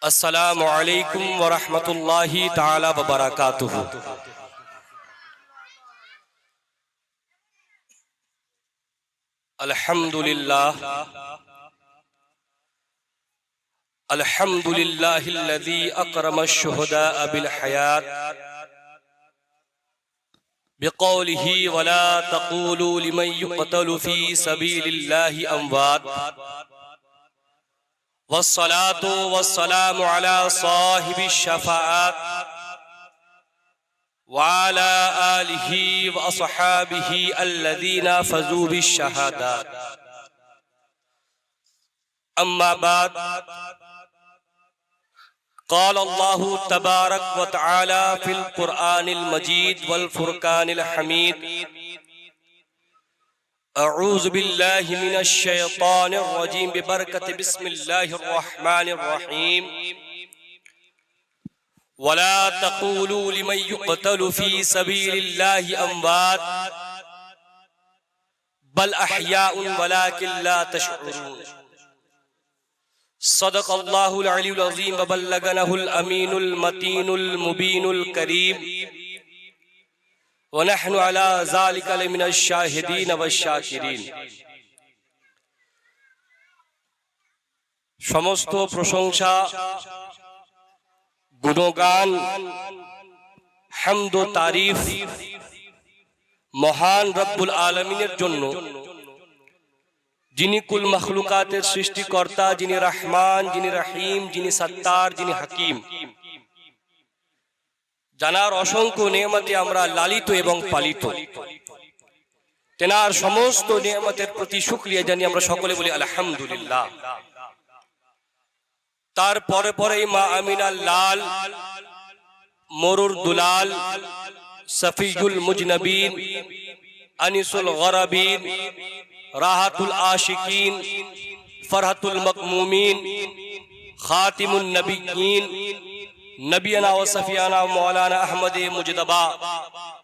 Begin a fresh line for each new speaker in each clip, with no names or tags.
अस्सलामु अलैकुम व रहमतुल्लाहि ताला व बरकातुहू। अल्हम्दुलिल्लाह अल्हम्दुलिल्लाहिल्लज़ी अकरमा अश-शुहदाअ बिल हयात बिक़ौलिही वला तक़ूलू लिमन युक़तलु फ़ी सबीलिल्लाहि अमवात वस्सलातु वस्सलामु अला साहिबिश शफ़ाअत वअला आलिही व अस्हाबिही अल्लज़ीना फ़ज़ू बिश-शहादात। अम्मा बाद क़ाल अल्लाहु तबारक व तआला फ़िल क़ुरआनिल मजीद वल फ़ुरक़ानिल हमीद। अऊज़ु बिल्लाहि मिनश शैतानिर रजीम बिबरकति बिस्मिल्लाहिर रहमानिर रहीम। वला तक़ूलू लिमन युक़तलु फ़ी सबीलिल्लाहि अमवात बल अहयाउन वलाकिन ला तशऊरून। सदक़ल्लाहुल अलीयुल अज़ीम व बल्लगनहुल अमीनुल मतीनुल मुबीनुल करीम व नहनु अला ज़ालिका लमिनश शाहिदीन वश-शाकिरीन। समस्त प्रशंसा गुणगान हामद व तारीफ महान रब्बुल आलमीनेर जन्य, जिनी कुल मखलुकातेर सृष्टिकर्ता, जिनी रहमान, जिनी रहीम, जिनी सत्तार, जिनी हकीम, जानार असंख्य नेमते आमरा लालित एवं पालित। तेनार समस्त नेमतेर प्रति शुक्रिया जानिये आमरा सकले बोली आलহামদুলিল্লাহ। तार परे परे मा आमिनार लाल, मरुर दुलाल, सफीजुल मुजनबीन, अनिसुल गरबीन, राहतुल आशिकीन, फरहतुल मकमूमीन, खातिमुन नबिय्यीन, नबियना व सफियाना मौलाना अहमद मुजतबा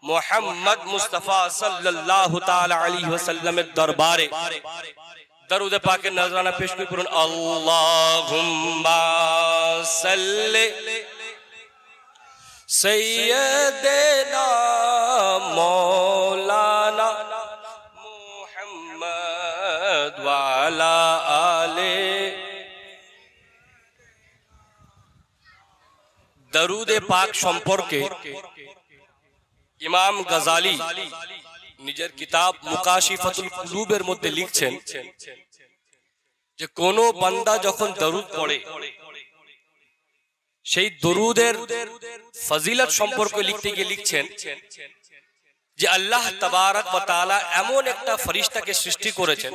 मोहम्मद मुस्तफ़ा सल्लल्लाहु ताला अलैहि वसल्लम दरबारे दरूद पाके नजराना पेश करुन। अल्लाहुम्मा सल्लि सय्यदना मौलाना मुहम्मद व अला आले। दरूदे पाक सम्पर्के इमाम गजाली निजेर किताब मुकाशिफातुल कुलूबेर मध्य लिखছেন যে কোনো বান্দা যখন দরুদ পড়ে সেই দরুদের ফজিলত সম্পর্কে লিখতে গিয়ে লিখছেন যে আল্লাহ তাবারক ওয়া তাআলা এমন একটা ফেরেশতাকে সৃষ্টি করেছেন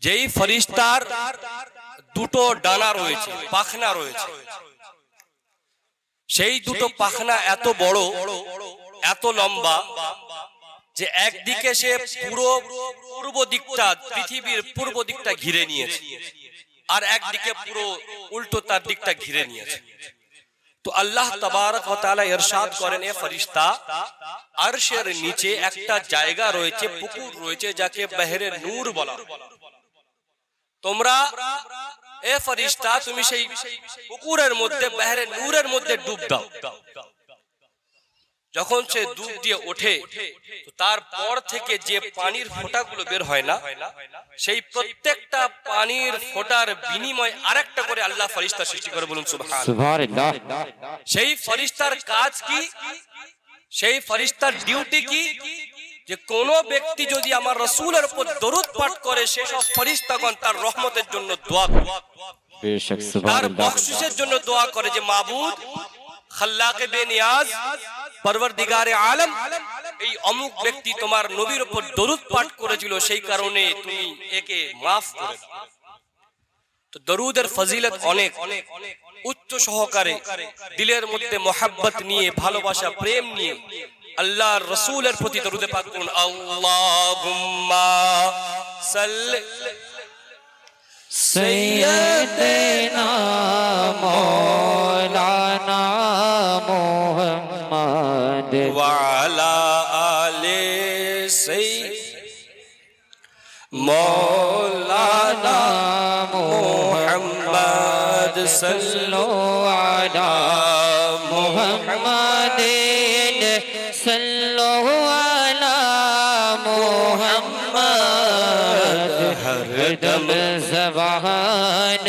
যেই ফেরেশতার দুটো ডানা রয়েছে, পাখনা রয়েছে। সেই দুটো পাখনা এত বড়, এত লম্বা যে একদিকে সে পুরো পূর্ব দিকটা, পৃথিবীর পূর্ব দিকটা ঘিরে নিয়েছে, আর একদিকে পুরো উল্টো তার দিকটা ঘিরে নিয়েছে। তো আল্লাহ তাবারক ওয়া তাআলা ইরশাদ করেন, এ ফেরেশতা, আরশের নিচে একটা জায়গা রয়েছে, পুকুর রয়েছে, যাকে বাহরে নূর বলা হয়। তোমরা এ ফেরেশতা, তুমি সেই পুকুরের মধ্যে, বাহরে নূরের মধ্যে ডুব দাও। যখন সে ডুব দিয়ে ওঠে, তো তারপর থেকে যে পানির ফোঁটাগুলো বের হয় না, সেই প্রত্যেকটা পানির ফোঁটার বিনিময়ে আরেকটা করে আল্লাহ ফেরেশতা সৃষ্টি করে। বলুন সুবহানাল্লাহ। সেই ফেরেশতার কাজ কি? সেই ফেরেশতার ডিউটি কি? যে কোন ব্যক্তি যদি আমার রাসূলের উপর দরুদ পাঠ করে, সেসব ফেরেশতাগণ তার রহমতের জন্য দোয়া করে, বেশক সুবহানাল্লাহ, তার বখশিশের জন্য দোয়া করে যে মাবুদ, খাল্লাকে বেনিয়াজ, পরওয়ারদিগারে আলম, এই অমুক ব্যক্তি তোমার নবীর উপর দরুদ পাঠ করেছিল, সেই কারণে তুমি একে মাফ করে দাও। তো দরুদের ফজিলত অনেক, উচ্চ সহকারে দিলের মধ্যে মোহাব্বত নিয়ে, ভালোবাসা, প্রেম নিয়ে আল্লাহর রাসূলের প্রতি দরুদ পাঠ করুন। আল্লাহুম্মা সাল্লি
सैयदना मौलाना मुहम्मद
व अला आले मौलाना मुहम्मद
صلوا على محمد صلوا على محمد ہر دم زبان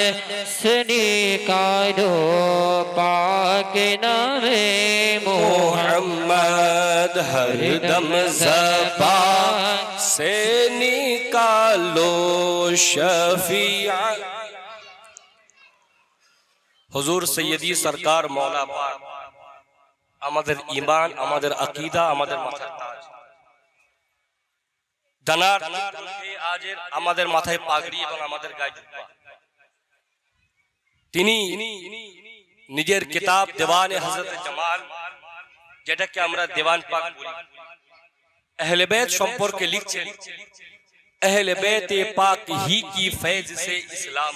سے نکالو پاک نام
محمد ہر دم زبان سے نکالو شفیع হুজুর সৈয়দি সরকার মওলা পাক আমাদের ঈমান আমাদের আকীদা আমাদের মাথার তাজ জানার আজের আমাদের মাথায় পাগড়ি এবং আমাদের গায়ে জুব্বা তিনি নিজের কিতাব দেওয়ানে হযরত জামাল যেটাকে আমরা দেওয়ান পাক বলি আহলে বাইত সম্পর্কে লিখছেন আহলে বাইত পাক হি কি ফৈজ সে ইসলাম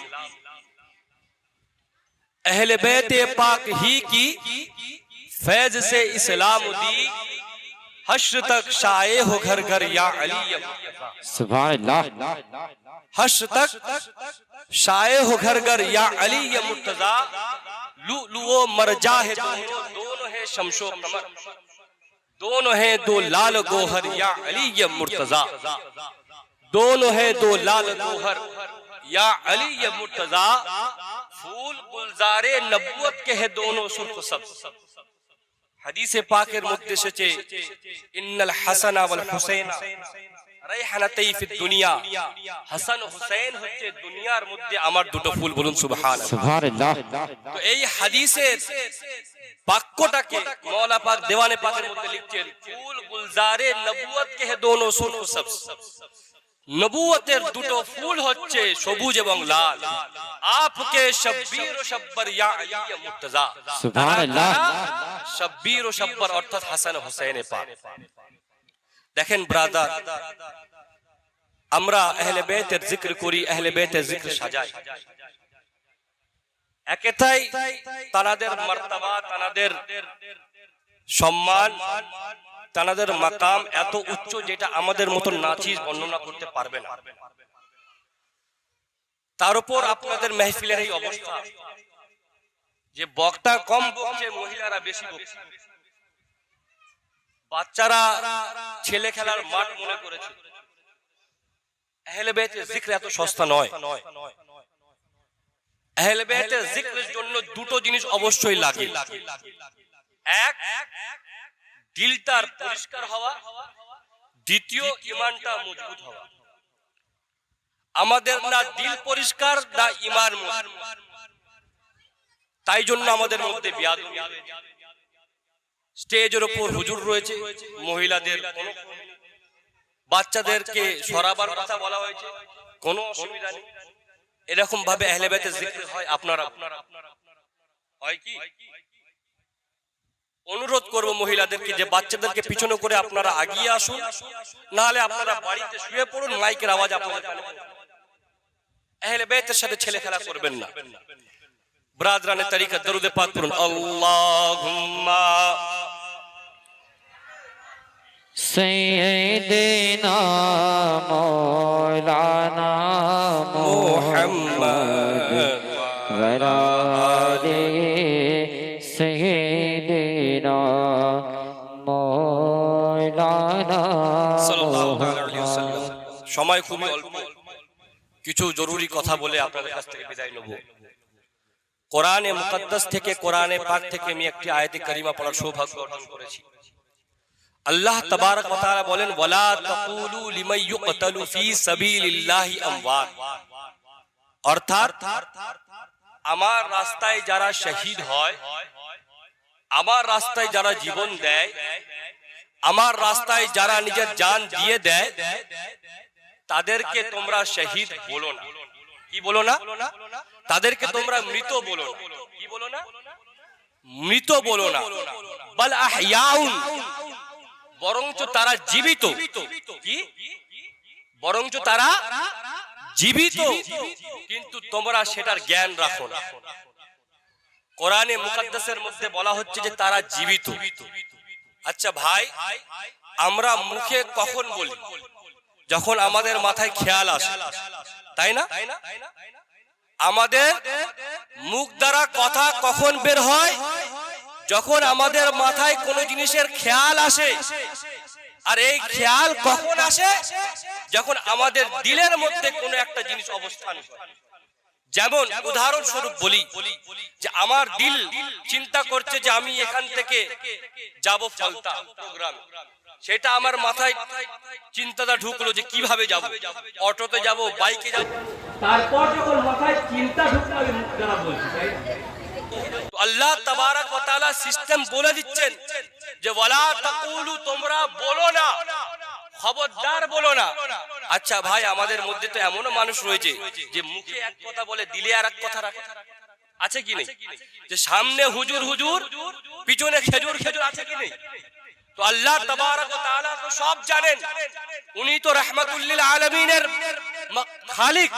अहले बैत पाक ही की फैज से इस्लाम दी हश्र तक शाये हो घर घर या अली
सुभान अल्लाह
हश्र तक शाये हो घर घर या अली या मुर्तजा लुलुओ मरजा है दोनों है शमशो कमर दोनों है दो लाल गोहर या अली या मुर्तजा दोनों है दो लाल गोहर या अली या मुर्तजा फूल गुलजारे नबुवत के है दोनों सुर्ख सब हदीसे पाकेर मध्य एसेছে इन्नल हसना वल हुसैन রাইহানাতাই ফিদ দুনিয়া হাসান হুসাইন হচ্ছে দুনিয়ার মধ্যে আমার দুটো ফুল বলুন সুবহানাল্লাহ
সুবহানাল্লাহ
তো এই হাদিসের বাক্যটাকে মওলা পাক দেওয়ানে পাকের মধ্যে লিখছেন ফুল গুলজারে নবুয়ত কে হে দোনো সুর্খ सब নবুয়তের দুটো ফুল হচ্ছে সবুজ এবং লাল আপকে শব্বীর ও শব্বর ইয়া আলী মুর্তজা
সুবহানাল্লাহ
শব্বীর ও শব্বর অর্থাৎ হাসান হুসাইনে পাক দেখেন ব্রাদার আমরা আহলে বাইতের জিকির করি আহলে বাইতের জিকির সাজাই একেতাই তাদের মর্তবা তাদের সম্মান তাদের মাকাম এত উচ্চ যেটা আমাদের মত নাচিস বর্ণনা করতে পারবে না তার উপর আপনাদের মাহফিলের এই অবস্থা যে বক্তা কম বকছে মহিলারা বেশি বকছে বাচ্চারা ছেলে খেলার মাঠ মনে করেছে আহলে বাইতের জিকির এত সস্তা নয় আহলে বাইতের জিকিরের জন্য দুটো জিনিস অবশ্যই লাগে এক দিলটার পরিষ্কার হওয়া দ্বিতীয় ঈমানটা মজবুত হওয়া আমাদের না দিল পরিষ্কার না ঈমান মজবুত তাই জন্য আমাদের মধ্যে বিয়াদবি স্টেজের উপর হুজুর রয়েছে মহিলাদের বাচ্চাদেরকে সরাবার কথা বলা হয়েছে কোনো অসুবিধা নেই এরকম ভাবে আহলে বাইতের জিকির হয় আপনারা হয় কি অনুরোধ করব মহিলাদেরকে যে বাচ্চাদেরকে পিছনে করে আপনারা আগিয়ে আসুন না হলে আপনারা বাড়িতে শুয়ে পড়ুন মাইকের আওয়াজ আপনাদের কানে আহলে বাইতের সাথে ছেলে খেলা করবেন না ব্রাদরানে তরিকা দরুদে পাক পড়ুন আল্লাহুম্মা
سيدنا مولانا محمد وعلى آله سيدنا مولانا
সাল্লাল্লাহু আলাইহি ওয়াসাল্লাম সময় খুবই অল্প কিছু জরুরি কথা বলে আপনাদের কাছ থেকে বিদায় নেব কোরআনে মুকদ্দাস থেকে কোরআনে পাক থেকে আমি একটি আয়াতে কারিমা পড়ার সৌভাগ্য অর্জন করেছি আল্লাহ তাবারক ওয়া তাআলা বলেন ওয়ালা তাকুলু লিমান ইউকতালু ফি সাবিলিল্লাহি আমওয়াত অর্থাৎ আমার রাস্তায় যারা শহীদ হয় আমার রাস্তায় যারা জীবন দেয় আমার রাস্তায় যারা নিজের জান দিয়ে দেয় তাদেরকে তোমরা শহীদ বলো না কি বলো না তাদেরকে তোমরা মৃত বলো না কি বলো না মৃত বলো না বাল আহয়াউন বরঞ্চ তারা জীবিত কি বরঞ্চ তারা জীবিত কিন্তু তোমরা সেটার জ্ঞান রাখো না কোরআনে মুকদ্দাসের মধ্যে বলা হচ্ছে যে তারা জীবিত আচ্ছা ভাই আমরা মুখে কখন বলি যখন আমাদের মাথায় খেয়াল আসে তাই না আমাদের মুখ দ্বারা কথা কখন বের হয়? যখন আমাদের মাথায় কোনো জিনিসের খেয়াল আসে। আর এই খেয়াল কখন আসে? যখন আমাদের দিলের মধ্যে কোনো একটা জিনিস অবস্থান করে। যেমন উদাহরণস্বরূপ বলি যে আমার দিল চিন্তা করছে যে আমি এখান থেকে যাব ফলতা প্রোগ্রামে। সেটা আমার মাথায় চিন্তাটা ঢুকলো যে কিভাবে যাব, অটোতে যাব, বাইকে যাব। তারপর যখন মাথায় চিন্তা ঢুকলো আমি মুখ দ্বারা বলছি, তাই না? তো আল্লাহ তাবারক ওয়া তাআলা সিস্টেম বলে দিচ্ছেন যে ওয়ালা তাকুলু, তোমরা বলো না, খবরদার বলো না। আচ্ছা ভাই, আমাদের মধ্যে তো এমনও মানুষ রয়েছে যে মুখে এক কথা বলে দিলে আর এক কথা রাখে, আছে কি নেই? যে সামনে হুজুর হুজুর, পিছনে খেজুর খেজুর, আছে কি নেই? তো আল্লাহ তাবারক ওয়া তাআলা তো সব জানেন। উনি তো রাহমাতুল লিল আলামিনের খালিক,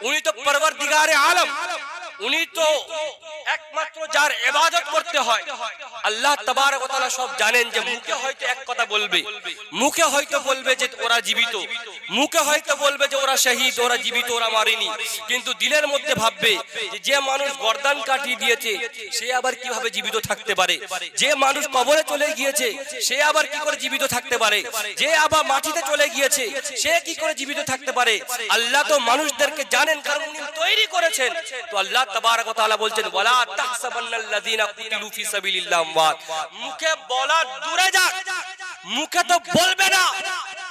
উনি তো পরওয়ারদিগারে আলম, উনি তো একমাত্র যার ইবাদত করতে হয়। আল্লাহ তাবারক ওয়া তাআলা সব জানেন যে মুখে হয়তো এক কথা বলবে, মুখে হয়তো বলবে যে ওরা জীবিত, মুখে হয়তো বলবে যে ওরা শহীদ, ওরা জীবিত, ওরা মারেনি, কিন্তু দিলের মধ্যে ভাববে যে মানুষ গর্দান কাটিয়ে দিয়েছে সে আবার কিভাবে জীবিত থাকতে পারে, যে মানুষ কবরে চলে গিয়েছে সে আবার কি করে জীবিত থাকতে পারে, যে আবার মাটিতে চলে গিয়েছে সে কি করে জীবিত থাকতে পারে। আল্লাহ তো মানুষদেরকে জানেন, কারণ উনি তৈরি করেছেন। তো আল্লাহ তাবারক ওয়া তাআলা বলছেন ওয়ালা তাহসাবান্নাল্লাযীনা কুতিলু ফি সাবিলিল্লাহ আমওয়াত। মুখে বলা দূরে যাক, মুখে তো বলবে না,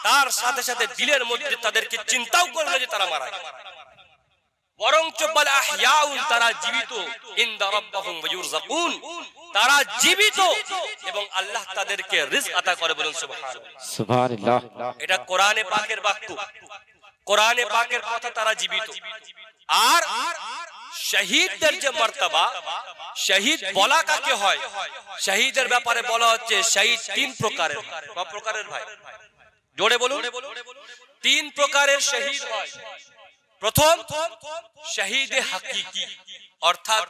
তার সাথে সাথে দিলের মধ্যে তাদেরকে চিন্তাও করবে যে তারা মারা গেছে, বরঞ্চ বাল আহইয়াউন, তারা জীবিত, ইনদা রাব্বিহিম ওয়া ইউরযাকুন, তারা জীবিত এবং আল্লাহ তাদেরকে রিজক আতা করে। বলুন সুবহানাল্লাহ।
সুবহানাল্লাহ।
এটা কোরআনে পাকের বাক্য, কোরআনে পাকের কথা, তারা জীবিত। আর শহীদদের যে মর্তবা, শহীদ বলা কাকে হয়? শহীদের ব্যাপারে বলা হচ্ছে শহীদ তিন প্রকারের। কয় প্রকারের ভাই? জোরে বলুন। তিন প্রকারের শহীদ হয়। প্রথম শহীদে হাকিকি, অর্থাৎ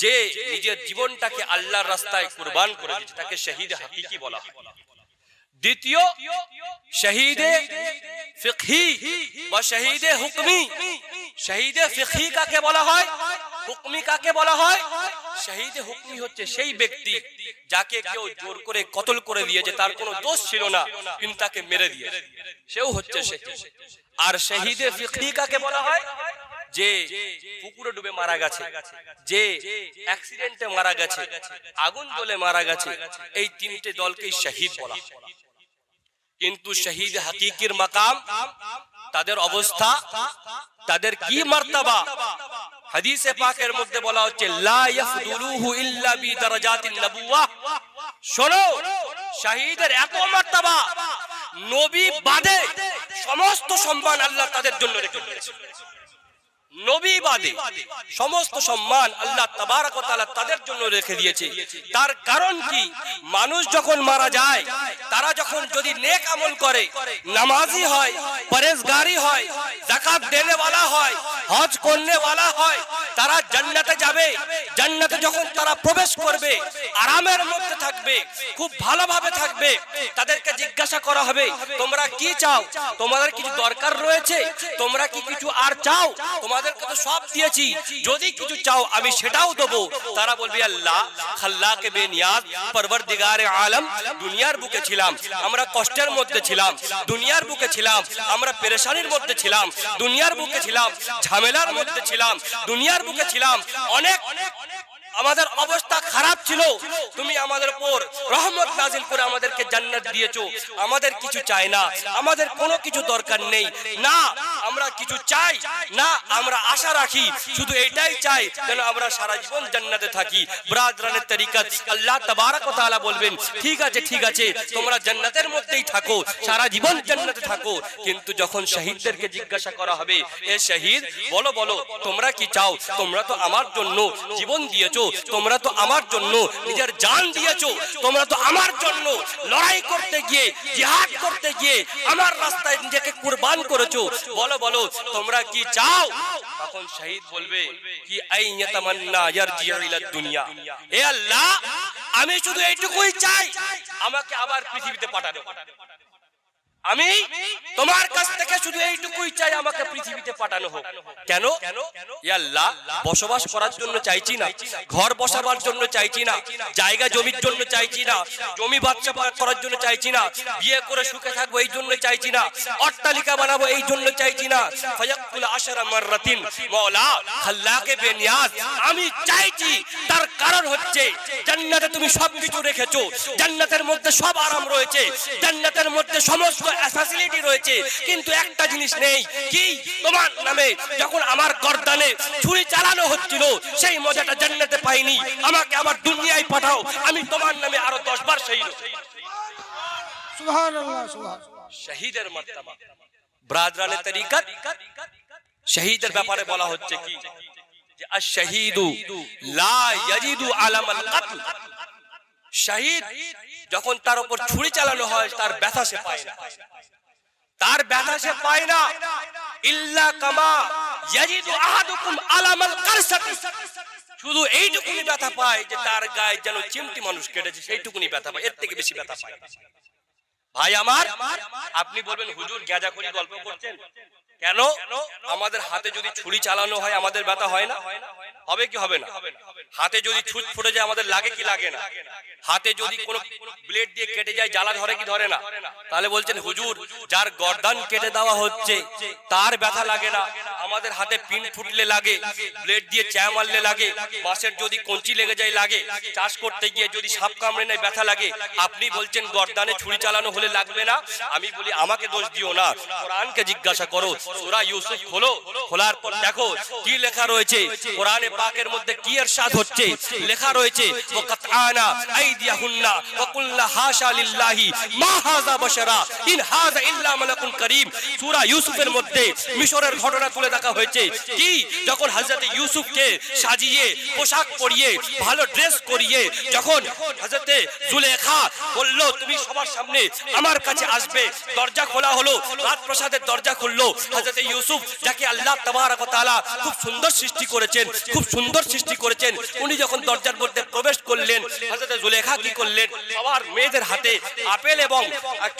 যে নিজের জীবনটাকে আল্লাহর রাস্তায় কুরবান করে দিয়েছে তাকে শহীদে হাকিকি বলা হয়। দ্বিতীয় শহীদে ফিকহি বা শহীদে হুকমি। শহীদে ফিকহি কাকে বলা হয়, হুকমি কাকে বলা হয়? শহীদে হুকমি হচ্ছে সেই ব্যক্তি যাকে কেউ জোর করে কতল করে দিয়েছে, তার কোনো দোষ ছিল না কিন্তু তাকে মেরে দিয়েছে, সেও হচ্ছে শহীদ। আর শহীদে ফিকহি কাকে বলা হয়? যে পুকুরে ডুবে মারা গেছে, যে অ্যাক্সিডেন্টে মারা গেছে, আগুন জ্বলে মারা গেছে, এই তিনটে দলকেই শহীদ বলা হয়। কিন্তু শহীদ হাকিকির মাকাম, তাদের অবস্থা, তাদের কি মর্তবা, হাদিসে পাকের মধ্যে বলা হচ্ছে লা ইয়াফদুলুহু ইল্লা বি দারাজাতিন নবুওয়াহ। শোনো, শহীদের এত মর্তবা, নবী বাদে সমস্ত সম্মান আল্লাহ তাদের জন্য রেখে দিয়েছেন। নবী বাদে সমস্ত সম্মান আল্লাহ তাবারক ওয়া তাআলা তাদের জন্য রেখে দিয়েছে। তার কারণ কি? মানুষ যখন মারা যায়, তারা যখন যদি নেক আমল করে, নামাজি হয়, পরেজগারি হয়, যাকাত দেনে वाला হয়, হজ করনে वाला হয়, তারা জান্নাতে যাবে। জান্নাতে যখন তারা প্রবেশ করবে, আরামের মধ্যে থাকবে, খুব ভালোভাবে থাকবে। তাদেরকে জিজ্ঞাসা করা হবে তোমরা কি চাও, তোমাদের কিছু দরকার রয়েছে, তোমরা কি কিছু আর চাও? তোমাদেরকে তো সব দিয়েছি, যদি কিছু চাও আমি সেটাও দেবো। তারা বলবে আল্লাহ খাল্লাকে বেনিয়াজ, পরওয়ারদিগারে আলম, দুনিয়ার বুকে ছিলাম, আমরা কষ্টের মধ্যে ছিলাম, দুনিয়ার বুকে ছিলাম, আমরা পেরেশানির মধ্যে ছিলাম, দুনিয়ার বুকে ছিলাম, ঝামেলার মধ্যে ছিলাম, দুনিয়ার বুকে ছিলাম, অনেক আমাদের অবস্থা খারাপ ছিল, তুমি আমাদের উপর রহমত নাজিল করে আমাদেরকে জান্নাত দিয়েছো। আমাদের কিছু চাই না, আমাদের কোনো কিছু দরকার নেই, না আমরা কিছু চাই না, আমরা আশা রাখি, শুধু এটাই চাই যেন আমরা সারা জীবন জান্নাতে থাকি। ব্রাদরানের তরিকত আল্লাহ তাবারক ওয়া তাআলা বলবেন ঠিক আছে, ঠিক আছে, তোমরা জান্নাতের মধ্যেই থাকো, সারা জীবন জান্নাতে থাকো। কিন্তু যখন শহীদদেরকে জিজ্ঞাসা করা হবে, এ শহীদ বলো বলো তোমরা কি চাও? তোমরা তো আমার জন্য জীবন দিয়েছো, তোমরা তো আমার জন্য নিজের জান দিয়েছো, তোমরা তো আমার জন্য লড়াই করতে গিয়ে, জিহাদ করতে গিয়ে আমার রাস্তায় নিজেকে কুরবান করেছো, বলো বলো তোমরা কি চাও? তখন শহীদ বলবে কি আইয়াতামান্না ইয়ারজিউ ইলা দুনিয়া, হে আল্লাহ আমি শুধু এইটুকুই চাই, আমাকে আবার পৃথিবীতে পাঠানো। আমি তোমার কাছ থেকে শুধু এইটুকুই চাই, আমাকে পৃথিবীতে পাঠানো হোক। কেন? ইয়া আল্লাহ, বসবাস করার জন্য চাইছি না, ঘর বসাবার জন্য চাইছি না, জায়গা জমির জন্য চাইছি না, জমি বাচ্চা করার জন্য চাইছি না, বিয়ে করে সুখে থাকবো এই জন্য চাইছি না, অট্টালিকা বানাবো এই জন্য চাইছি না। ফায়াকুল আশারা মাররাতিন মাওলা খাল্লাকে বেনিয়াজ, আমি চাইছি তার কারণ হচ্ছে জান্নাতে তুমি সবকিছু রেখেছো, জান্নাতের মধ্যে সব আরাম রয়েছে, জান্নাতের মধ্যে সমস্ত ফ্যাসিলিটি রয়েছে, কিন্তু একটা জিনিস নেই। কি? তোমার নামে যখন আমার গর্দানে ছুরি চালানো হচ্ছিল সেই মজাটা জান্নাতে পাইনি, আমাকে আবার দুনিয়ায় পাঠাও, আমি তোমার নামে আরো 10 বার শহীদ।
সুবহানাল্লাহ, সুবহানাল্লাহ।
শহীদের মর্তবা ব্রাদরানে তরিকত, শহীদের ব্যাপারে বলা হচ্ছে কি যে আশ-শাহীদু লা ইয়াজিদু আলামাল কতল। শহীদ যখন তার উপর ছুরি চালানো হয় তার ব্যথা সে পায় না, তার ব্যথা সে পায় না। ইল্লা কামা ইয়াজিদু আহাদুকুম আলামাল কারসাতি, শুধু এইটুকুনি ব্যথা পায় যে তার গায়ে যেন চিমটি মানুষ কেটেছে, সেইটুকুনি ব্যথা পায়, এর থেকে বেশি ব্যথা পায় না। ভাই আমার, আপনি বলবেন হুজুর গাঁজাখড়ি গল্প করছেন কেন? আমাদের হাতে যদি ছুরি চালানো হয় আমাদের ব্যথা হয় না? হবে কি হবে না? হাতে যদি ছুঁচ ফুটে যায় আমাদের লাগে কি লাগে না? হাতে যদি কোনো ব্লেড দিয়ে কেটে যায় জ্বালা ধরে কি ধরে না? তাহলে বলছেন হুজুর যার গর্দান কেটে দেওয়া হচ্ছে তার ব্যথা লাগে না, আমাদের হাতে পিন ফুটলে লাগে, ব্লেড দিয়ে চা মারলে লাগে, বাঁশের যদি কঞ্চি লেগে যায় লাগে, চাষ করতে গিয়ে যদি সাপ কামড়ে নেয় ব্যথা লাগে, আপনি বলছেন গর্দানে ছুরি চালানো হলে লাগবে না? আমি বলি আমাকে দোষ দিও না, কোরআনকে জিজ্ঞাসা করো। সূরা ইউসুফ খোলো, খোলার পর দেখো কি লেখা রয়েছে। কোরআনে পাকের মধ্যে কি ইরশাদ হচ্ছে? লেখা রয়েছে ওয়াকাতআনা আইদিয়াহুন্না ওয়া কুল্লা হাশা লিল্লাহি মা হাযা বাশারা ইন হাযা ইল্লা মালাকুন কারীম। সূরা ইউসুফের মধ্যে মিশরের ঘটনা তুলে দেখা হয়েছে। কি? যখন হযরত ইউসুফকে সাজিয়ে পোশাক পরিয়ে ভালো ড্রেস করিয়ে যখন হযরত জুলেখা বলল তুমি সবার সামনে আমার কাছে আসবে, দরজা খোলা হলো, রাজপ্রাসাদের দরজা খুললো। হযরত ইউসুফ যাকে আল্লাহ তাবারক ওয়া তাআলা খুব সুন্দর সৃষ্টি করেছেন, খুব সুন্দর সৃষ্টি করেছেন, উনি যখন দরজার মধ্যে প্রবেশ করলেন, হযরত জুলেখা কি করলেন? সবার মেয়েদের হাতে আপেল এবং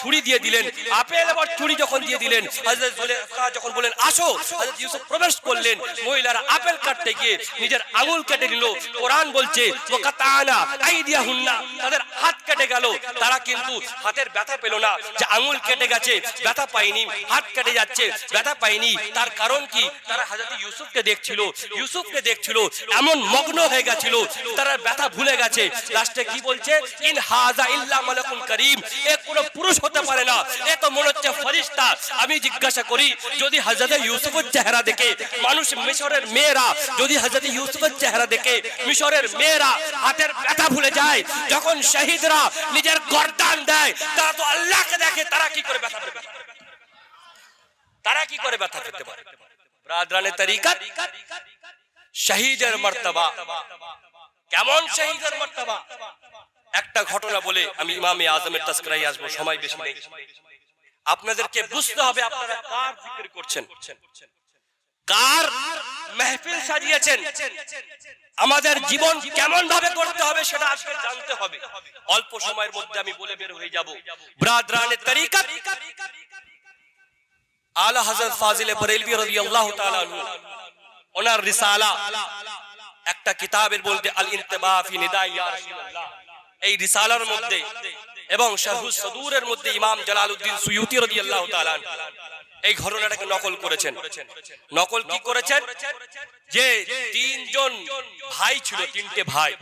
ছুরি দিয়ে দিলেন। আপেল এবং ছুরি যখন দিয়ে দিলেন, হযরত জুলেখা যখন বলেন আসো, হযরত ইউসুফ প্রবেশ করলেন। মহিলারা আপেল কাটতে গিয়ে নিজের আঙুল কেটে নিল। কোরআন বলছে ওয়াকাতআনা আইদিয়াহুন্না, তাদের হাত কেটে গেল। তারা কিন্তু হাতের ব্যথা পেল না, যে আঙুল কেটে গেছে ব্যথা পাইনি, হাত কেটে যাচ্ছে ব্যথা পাইনি। তার কারণ কি? তারা হযরত ইউসুফকে দেখছিল, ইউসুফকে দেখছিল, এমন মগ্ন হয়ে গেছিল তারা ব্যথা ভুলে গেছে। লাস্টে কি বলছে? ইন হাযা ইল্লা মালাকুন কারীম, এ কোনো পুরুষ হতে পারে না, এ তো মনে হচ্ছে ফেরেশতা। আমি জিজ্ঞাসা করি যদি হযরত ইউসুফের চেহারা দেখে মানুষ, মিশরের মেয়েরা যদি হযরত ইউসুফের চেহারা দেখে মিশরের মেয়েরা হাতের ব্যথা ভুলে যায়, যখন শহীদরা নিজের গর্দান দেয় তারা তো আল্লাহকে দেখে, তারা কি করে ব্যথা পেতে পারে? তারা কি করে ব্যথা পেতে পারে? ব্রাদরানে তরিকত, শহীদের মর্তবা কেমন? শহীদের মর্তবা একটা ঘটনা বলে আমি ইমামে আজমের তাজকিরায় আসবো, সময় বেশি নেই। আপনাদেরকে বুঝতে হবে আপনারা কার জিকির করছেন, কার মেহফিল সাজিয়েছেন। আমাদের জীবন কেমন ভাবে করতে হবে সেটা আজকে জানতে হবে। অল্প সময়ের মধ্যে আমি বলে বের হয়ে যাব। ব্রাদরানে তরিকত, আলা হযরত ফাজিলে বরেলভী রাদিয়াল্লাহু তাআলা আনহু, ওনার রিসালা একটা কিতাবের বলতে আল ইনতিবা ফি নিদাই ইয়া রাসূলুল্লাহ, এই রিসালার মধ্যে এবং শারহুস সাদুরের মধ্যে ইমাম জালালউদ্দিন সুয়ুতি রাদিয়াল্লাহু তাআলা এই ঘটনাটাকে নকল করেছেন। নকল কি করেছেন? যে তিনজন ভাই ছিল, তিনটে ভাই,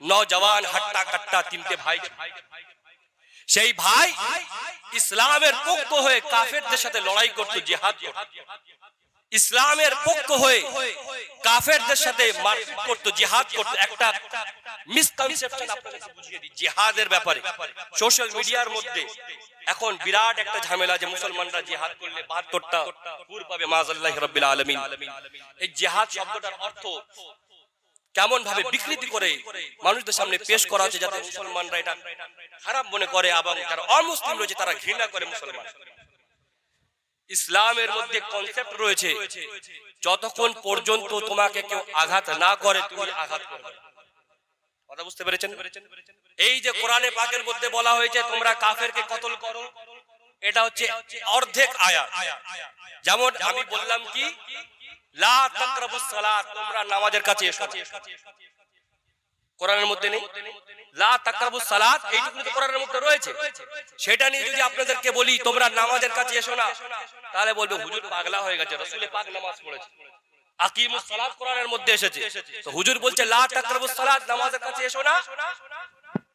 নওজওয়ান হাট্টা কাট্টা তিনটে ভাই। সেই ভাই ইসলামের পক্ষ হয়ে কাফেরদের সাথে লড়াই করত, জিহাদ করত। ইসলামের পক্ষ হয়ে কাফেরদের সাথে মারপিট করত, জিহাদ করত। একটা মিসকনসেপশন আপনাদের বুঝিয়ে দিই জিহাদের ব্যাপারে। সোশ্যাল মিডিয়ার মধ্যে এখন বিরাট একটা ঝামেলা যে মুসলমানরা জিহাদ করলে ৭২টা হুর পাবে মাআযাল্লাহি রাব্বিল আলামিন। এই জিহাদ শব্দটার অর্থ কেমন ভাবে বিকৃতি করে মানুষদের সামনে পেশ করা হচ্ছে, যাতে মুসলমানরা এটা খারাপ মনে করে এবং যারা অমুসলিম রয়েছে তারা ঘৃণা করে মুসলমান। ইসলামের মধ্যে কনসেপ্ট রয়েছে যতক্ষণ পর্যন্ত তোমাকে কেউ আঘাত না করে তুমি আঘাত করবে। কথা বুঝতে পেরেছেন? এই যে কোরআনে পাকের মধ্যে বলা হয়েছে তোমরা কাফেরকে কতল করো, এটা হচ্ছে অর্ধেক আয়াত। যেমন আমি বললাম কি লা তাকরাবুস সালাত, তোমরা নামাজের কাছে এসো না, কোরআনের মধ্যে নেই। লা তাকরাবুস সালাত এইটুকু তো কোরআনের মধ্যে রয়েছে। সেটা নিয়ে যদি আপনাদেরকে বলি তোমরা নামাজের কাছে এসো না, তাহলে বলবে হুজুর পাগলা হয়ে গেছে, রাসূল পাক নামাজ পড়েছে, আকিমুস সালাত কোরআনের মধ্যে এসেছে, তো হুজুর বলছে লা তাকরাবুস সালাত, নামাজের কাছে এসো না,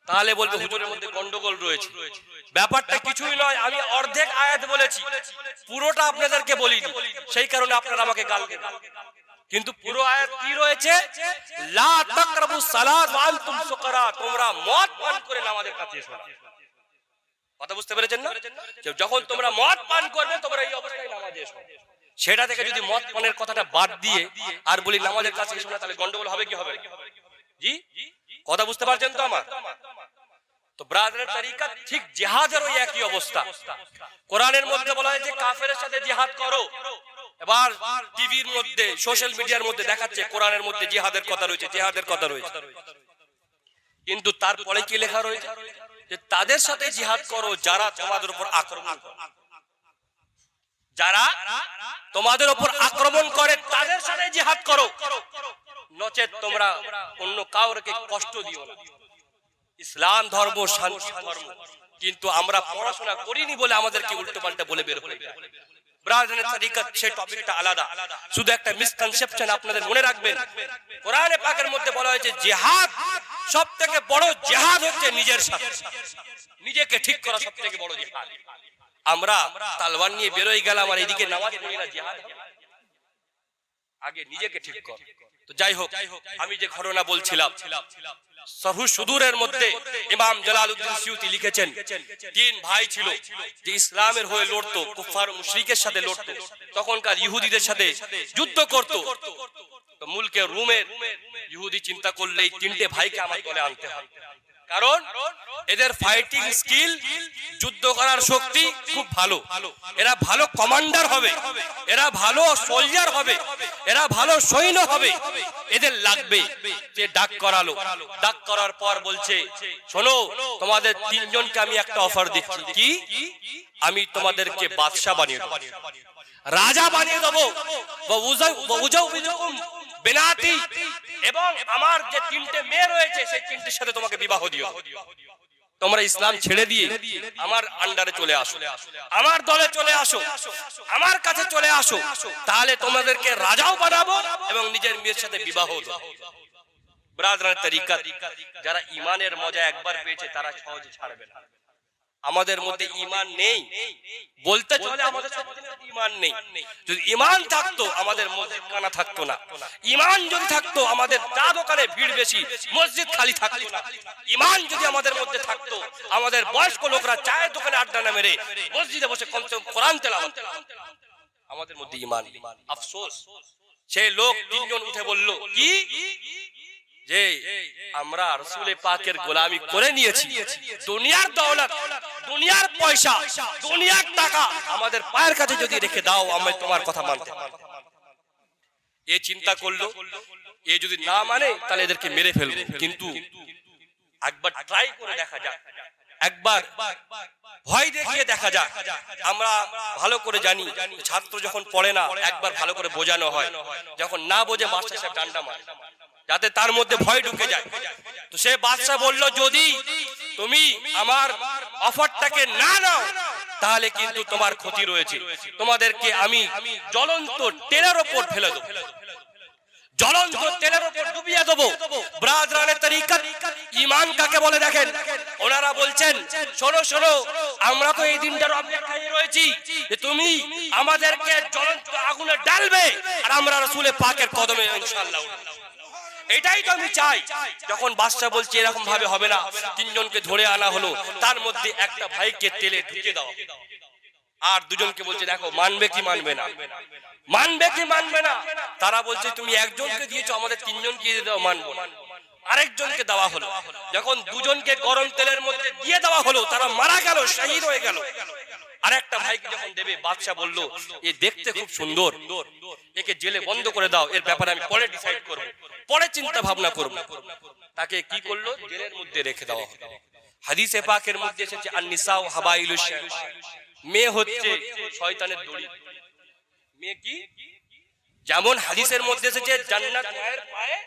তাহলে বলবে হুজুরের মধ্যে গন্ডগোল রয়েছে। ব্যাপারটা কিছুই নয়, আমি অর্ধেক আয়াত বলেছি, পুরোটা আপনাদেরকে বলিনি, সেই কারণে আপনারা আমাকে গাল দেবেন। কিন্তু পুরো আয়াত কি রয়েছে, লা তাকরাবুস সালাত ওয়া আনতুম সুকারা, তোমরা মদ পান করে নামাজের কাছে এসো না। কথা বুঝতে পেরেছেন না? যখন তোমরা মদ পান করবে তোমরা এই অবস্থায় নামাজে এসো। সেটা থেকে যদি মদ পানের কথাটা বাদ দিয়ে আর বলি নামাজের কাছে এসো না, তাহলে গন্ডগোল হবে কি হবে? জি, কথা বুঝতে পারছেন তো আমার? তো ব্রাদারের তরিকা ঠিক জিহাদেরও একই অবস্থা। কোরআনের মধ্যে বলা হয়েছে কাফেরের সাথে জিহাদ করো, এবার টিভির মধ্যে সোশ্যাল মিডিয়ার মধ্যে দেখাচ্ছে কোরআনের মধ্যে জিহাদের কথা রয়েছে, জিহাদের কথা রয়েছে, কিন্তু তারপরে কি লেখা রয়েছে যে তাদের সাথে জিহাদ করো যারা তোমাদের উপর আক্রমণ করে, যারা তোমাদের উপর আক্রমণ করে তাদের সাথে জিহাদ করো, নচেত তোমরা অন্য কাউকে কষ্ট দিও না। ইসলাম ধর্ম শান্তি ধর্ম, কিন্তু আমরা পড়াশোনা করিনি বলে আমাদেরকে উল্টো পাল্টা বলে বের হয়ে যায়। ব্রাদারের তরিকত সেই টপিকটা আলাদা, শুধু একটা মিসকনসেপশন আপনাদের মনে রাখবেন। কোরআনে পাকের মধ্যে বলা হয়েছে জিহাদ, সবথেকে বড় জিহাদ হচ্ছে নিজের সাথে, নিজেকে ঠিক করা সবথেকে বড় জিহাদ। আমরা তলোয়ার নিয়ে বের হয়ে গেলাম আর এদিকে নামাজ পড়ি না, জিহাদ? আগে নিজেকে ঠিক কর। তো যাই হোক, আমি যে ঘটনা বলছিলাম, সরহু সুদূরের মধ্যে ইমাম জালালউদ্দিন সিউতি লিখেছেন, তিন ভাই ছিল যে ইসলামের হয়ে লড়তো, কুফার মুশরিকের সাথে লড়তো, তখনকার ইহুদিদের সাথে যুদ্ধ করত। তো মুলকে রোমের ইহুদি চিন্তা করলে এই তিনটে ভাইকে আমার দলে আনতে হবে, কারণ এদের ফাইটিং স্কিল, যুদ্ধ করার শক্তি খুব ভালো, এরা ভালো কমান্ডার হবে, এরা ভালো সোলজার হবে, এরা ভালো সৈন্য হবে, এদের লাগবে। যে ডাক করালো, ডাক করার পর বলছে শোনো, তোমাদের তিনজনকে আমি একটা অফার দিচ্ছি, কি? আমি তোমাদেরকে বাদশা বানিয়ে দেবো, রাজা বানিয়ে দেবো, বেনাতি, এবং আমার যে তিনটে মেয়ে রয়েছে সেই তিনটির সাথে তোমাকে বিবাহ দিও। তোমরা ইসলাম ছেড়ে দিয়ে আমার আন্ডারে চলে আসো, আমার দলে চলে আসো, আমার কাছে চলে আসো, তাহলে তোমাদেরকে রাজাও বানাবো এবং নিজের মেয়ের সাথে বিবাহ দেবো। ব্রাদারের তরিকা, যারা ইমানের মজা একবার পেয়েছে তারা সহজে ছাড়বে না। আমাদের মধ্যে ঈমান নেই বলতে চলে, আমাদের সত্যি ঈমান নেই। যদি ঈমান থাকতো আমাদের মসজিদ কানা থাকতো না, ঈমান যদি থাকতো আমাদের চা দোকানে ভিড় বেশি, মসজিদ খালি থাকতো না। ঈমান যদি আমাদের মধ্যে থাকতো আমাদের বয়স্ক লোকরা চায়ের দোকানে আড্ডা না মেরে মসজিদে বসে কমসে কম কোরআন তেলাওয়াত। আমাদের মধ্যে ঈমান নেই। আফসোস, সেই লোক তিনজন উঠে বলল কি, যে আমরা রাসূল পাকের গোলামি করে নিয়েছি, দুনিয়ার দৌলত, দুনিয়ার পয়সা, দুনিয়ার টাকা আমাদের পায়ের কাছে যদি রেখে দাও আমি তোমার কথা মানতে। এ চিন্তা করলো, এ যদি না মানে তাহলে এদেরকে মেরে ফেলবো, কিন্তু একবার ট্রাই করে দেখা যাক, একবার ভয় দেখিয়ে দেখা যাক। আমরা ভালো করে জানি ছাত্র যখন পড়ে না একবার ভালো করে বোঝানো হয়, যখন না বোঝে মাস্টার সাহেব ডান্ডা মারে যাতে তার মধ্যে ভয় ঢুকে যায়। তো সে বাদশা বলল, যদি তুমি আমার অফারটাকে না নাও তাহলে কিন্তু তোমার ক্ষতি রয়েছে, তোমাদেরকে আমি জ্বলন্ত তেলের উপর ফেলে দেবো, জ্বলন্ত তেলের উপর ডুবিয়ে দেবো। ব্রাদারের তরিকা ঈমান কাকে বলে দেখেন, ওনারা বলছেন শোনো শোনো, আমরা তো এই দিনটার অপেক্ষায় রয়েছি যে তুমি আমাদেরকে জ্বলন্ত আগুনে ডালবে আর আমরা রাসূল পাকের কদমে ইনশাআল্লাহ উঠব। এটাই তো আমি চাই। যখন বাদশা বলছে এরকম ভাবে হবে না, তিনজনকে ধরে আনা হলো, তার মধ্যে একটা ভাইকে তেলে ঢুকে দাও, আর দুজনকে বলছে দেখো মানবে কি মানবে না, মানবে কি মানবে না। তারা বলছে তুমি একজনকে দিয়েছো, আমাদের তিনজনকে দিয়ে দাও, মানবো না। আরেকজনকে দেওয়া হলো, যখন দুজনকে গরম তেলের মধ্যে দিয়ে দেওয়া হলো তারা মারা গেল, শহীদ হয়ে গেল। আরেকটা ভাইকে যখন দেবে বাদশা বলল এ দেখতে খুব সুন্দর, একে জেলে বন্ধ করে দাও, এর ব্যাপারে আমি পরে ডিসাইড করব, পরে চিন্তা ভাবনা করব। তাকে কি করলো, জেলের মধ্যে রেখে দেওয়া হলো। হাদিসে পাকের মধ্যে এসেছে আন-নিসাউ হাবাইলুশ শাইতান, মেয়ে হচ্ছে শয়তানের দড়ি। মেয়ে কি? যেমন হাদিসের মধ্যে এসেছে জান্নাত মায়ের পায়ে,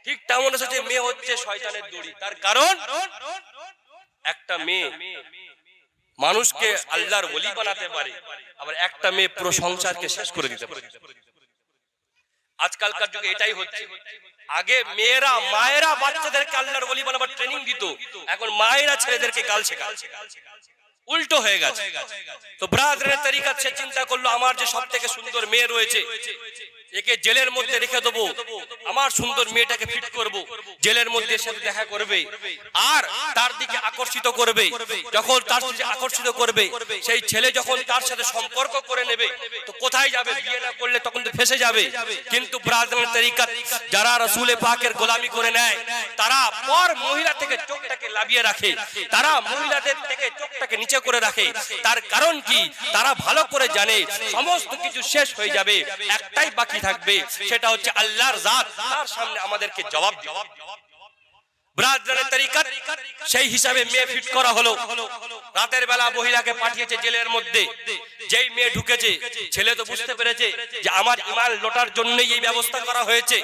ঠিক তেমন এসেছে মেয়ে হচ্ছে শয়তানের দড়ি। তার কারণ একটা মেয়ে মানুষকে আল্লাহর ওলি বানাতে পারে, আবার একটা মেয়ে পুরো সংসারকে শেষ করে দিতে পারে। আজকালকার যুগে এটাই হচ্ছে। আগে মেয়েরা মায়েরা বাচ্চাদেরকে আল্লাহর ওলি বানাবার ট্রেনিং দিত, এখন মায়েরা ছেলেদেরকে গাল শেখায়। উল্টো হয়ে গেছে। তো ব্রাদারের তরিকাত সে চিন্তা করলো আমার যে সব থেকে সুন্দর মেয়ে রয়েছে একে জেলের মধ্যে রেখে দেবো, আমার সুন্দর মেয়েটাকে ফিট করব, জেলের মধ্যে সাথে দেখা করবে আর তার দিকে আকর্ষিত করবে। যখন তার সাথে আকর্ষিত করবে সেই ছেলে যখন তার সাথে সম্পর্ক করে নেবে তো কোথায় যাবে? বিয়ে না করলে তখন তো ফেসে যাবে। কিন্তু ব্রাদারের তরিকাত যারা রাসূলে পাকের গোলামি করে নেয় তারা পর মহিলা থেকে চোখটাকে লাভিয়ে রাখে, তারা মহিলাদের থেকে চোখটাকে নিচে করে রাখে। তার কারণ কি? তারা ভালো করে জানে সমস্ত কিছু শেষ হয়ে যাবে, একটাই বাকি থাকবে, সেটা হচ্ছে আল্লাহর জাত। তার সামনে আমাদেরকে জবাব দিতে। ব্রাদারের তরিকাত সেই হিসাবে মেয়ে ফিট করা হলো। রাতের বেলা মহিলাকে পাঠিয়েছে জেলের মধ্যে। যেই মেয়ে ঢুকেছে ছেলে তো বুঝতে পেরেছে যে আমার ঈমান লোটার জন্যই এই ব্যবস্থা করা হয়েছে,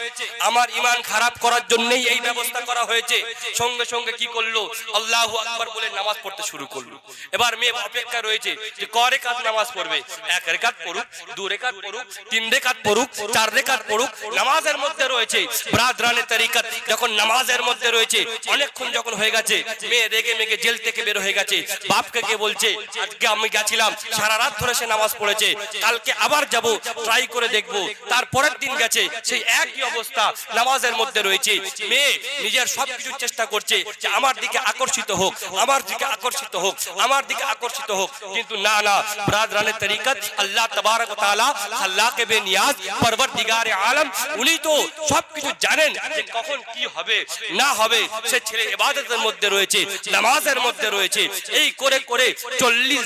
আমার ঈমান খারাপ করার জন্যই এই ব্যবস্থা করা হয়েছে। সঙ্গে সঙ্গে কি করলো? আল্লাহু আকবার বলে নামাজ পড়তে শুরু করলো। এবার মেয়ে অপেক্ষা রয়েছে যে ক রাকাত নামাজ পড়বে, 1 রাকাত পড়ুক, 2 রাকাত পড়ুক, 3 রাকাত পড়ুক, 4 রাকাত পড়ুক, নামাজের মধ্যে রয়েছে। ব্রাদারের তরিকাত যখন নামাজের মধ্যে রয়েছে অনেকক্ষণ যখন হয়ে গেছে, মেয়ে রেগে মেগে জেল থেকে বের হয়ে গেছে। বাপকে গিয়ে বলছে আজকে আমি গেছিলাম, সারা রাত ধরে সে নামাজ পড়েছে, কালকে আবার যাব, ট্রাই করে দেখবো। তারপরের দিন গেছে, সেই একই অবস্থা, নামাজের মধ্যে রয়েছে। মেয়ে নিজের সবকিছু চেষ্টা করছে যে আমার দিকে আকর্ষিত হোক, আমার দিকে আকর্ষিত হোক, আমার দিকে আকর্ষিত হোক। কিন্তু না না, ব্রাদারের তরিকাত আল্লাহ তাবারক ওয়া তাআলা খাল্লাকে বেনিয়াজ পরওয়ারদিগারে আলম, উনি তো সবকিছু জানেন যে কখন কি হবে না হবে। সে ছেলে ইবাদতের মধ্যে রয়েছে, নামাজের মধ্যে রয়েছে। এই করে করে 40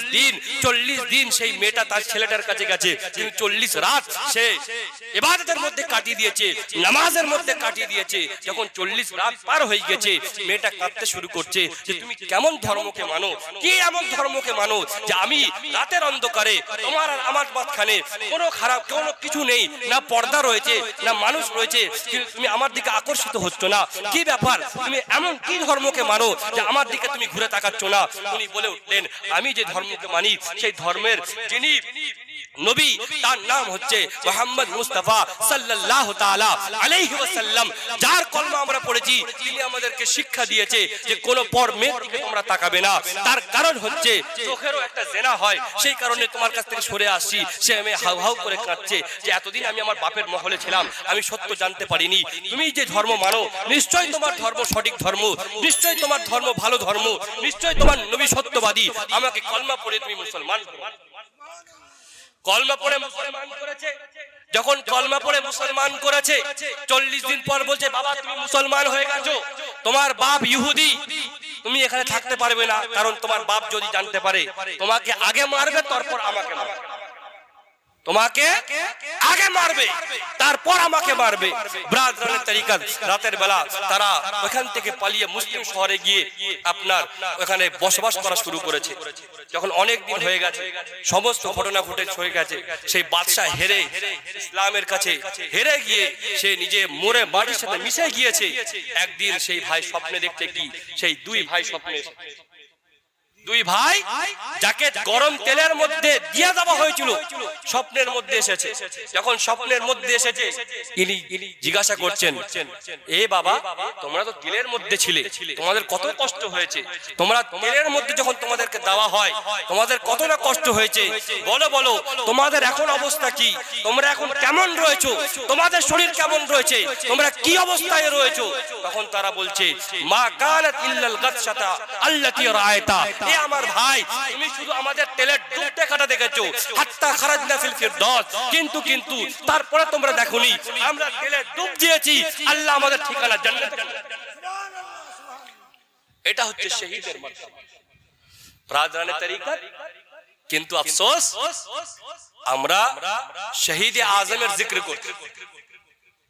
দিন সেই মেয়েটা তার ছেলেটার কাছে গেছে, কিন্তু 40 রাত সে ইবাদতের মধ্যে কাটিয়ে দিয়েছে, নামাজের মধ্যে কাটিয়ে দিয়েছে। যখন 40 রাত পার হয়ে গেছে মেয়েটা কাঁদতে শুরু করছে যে তুমি কেমন ধর্মকে মানো, কি এমন ধর্মকে মানো যে আমি রাতের অন্ধকারে তোমার আর আমার মাঝখানে কোনো খারাপ কোনো কিছু নেই, না পর্দা রয়েছে না মানুষ রয়েছে, কিন্তু তুমি আমার দিকে আকর্ষিত হচ্ছ না, কি ব্যাপার? তুমি এমন কি ধর্মকে মানো যে আমার দিকে তুমি ঘুরে তাকাচ্ছ না? উনি বলে উঠলেন আমি যে ধর্মকে মানি সেই ধর্মের যিনি নবী তার নাম হচ্ছে মুহাম্মদ মুস্তাফা সাল্লাল্লাহু তাআলা আলাইহি ওয়াসাল্লাম, যার কলমা আমরা পড়েছি। তিনি আমাদেরকে শিক্ষা দিয়েছে যে কোন পর মেয়ের দিকে তোমরা তাকাবে না। তার কারণ হচ্ছে চোখেরও একটা জেনা হয়, সেই কারণে তোমার কাছ থেকে সরে আসছি। সে আমি হাউ হাউ করে কাঁদছে যে এতদিন আমি আমার বাপের মহলে ছিলাম, আমি সত্য জানতে পারিনি। তুমি যে ধর্ম মানো নিশ্চয়ই তোমার ধর্ম সঠিক ধর্ম, নিশ্চয়ই তোমার ধর্ম ভালো ধর্ম, নিশ্চয়ই তোমার নবী সত্যবাদী। আমাকে কলমা পড়ে তুমি মুসলমান করো। কলমা পড়ে মুসলমান করেছে। যখন কলমা পড়ে মুসলমান করেছে 40 দিন পর বলছে বাবা তুমি মুসলমান হয়ে গেছো, তোমার বাপ ইহুদি, তুমি এখানে থাকতে পারবে না, কারণ তোমার বাপ যদি জানতে পারে তোমাকে আগে মারবে, তারপর আমাকে মারবে। তোমাকে আগে মারবে তারপর আমাকে মারবে। ব্রাদারের তরিকাত রাতের বেলা তারা ওখান থেকে পালিয়ে মুসলিম শহরে গিয়ে আপনার ওখানে বসবাস করা শুরু করেছে। যখন অনেক দিন হয়ে গেছে, সমস্ত ঘটনা ঘটে হয়ে গেছে, সেই বাদশা হেরে ইসলামের কাছে হেরে গিয়ে সে নিজে মরে মাটির সাথে মিশে গিয়েছে। একদিন সেই ভাই স্বপ্নে দেখতে কি, সেই দুই ভাই স্বপ্নে, দুই ভাই যাকে গরম তেলের মধ্যে দিয়ে দেওয়া হয়েছিল স্বপ্নের মধ্যে এসেছে। যখন স্বপ্নের মধ্যে এসেছে ইনি জিজ্ঞাসা করছেন এ বাবা তোমরা তো তেলের মধ্যে ছিলে, তোমাদের কত কষ্ট হয়েছে, তোমরা তেলের মধ্যে যখন তোমাদেরকে দেওয়া হয় তোমাদের কতটা কষ্ট হয়েছে, বলো বলো তোমাদের এখন অবস্থা কি, তোমরা এখন কেমন রয়েছো, তোমাদের শরীর কেমন রয়েছে, তোমরা কি অবস্থায় রয়েছো? তখন তারা বলছে মা কানাত ইল্লাল গাতশাতা আল্লাতী রাআয়তা, এ আমার ভাই তুমি শুধু আমাদের তেলের ডুব দেখাটা দেখেছো, হাত্তা খারাজনা ফিল ফিরদাউস, কিন্তু তারপরে তোমরা দেখোনি আমরা তেলের ডুব দিয়েছি, আল্লাহ আমাদের ঠিকানা জান্নাতে। এটা হচ্ছে শহীদের মারতাবা, ব্রাদারানে তরিকাত। কিন্তু আফসোস আমরা শহীদে আজমের জিক্র করছি।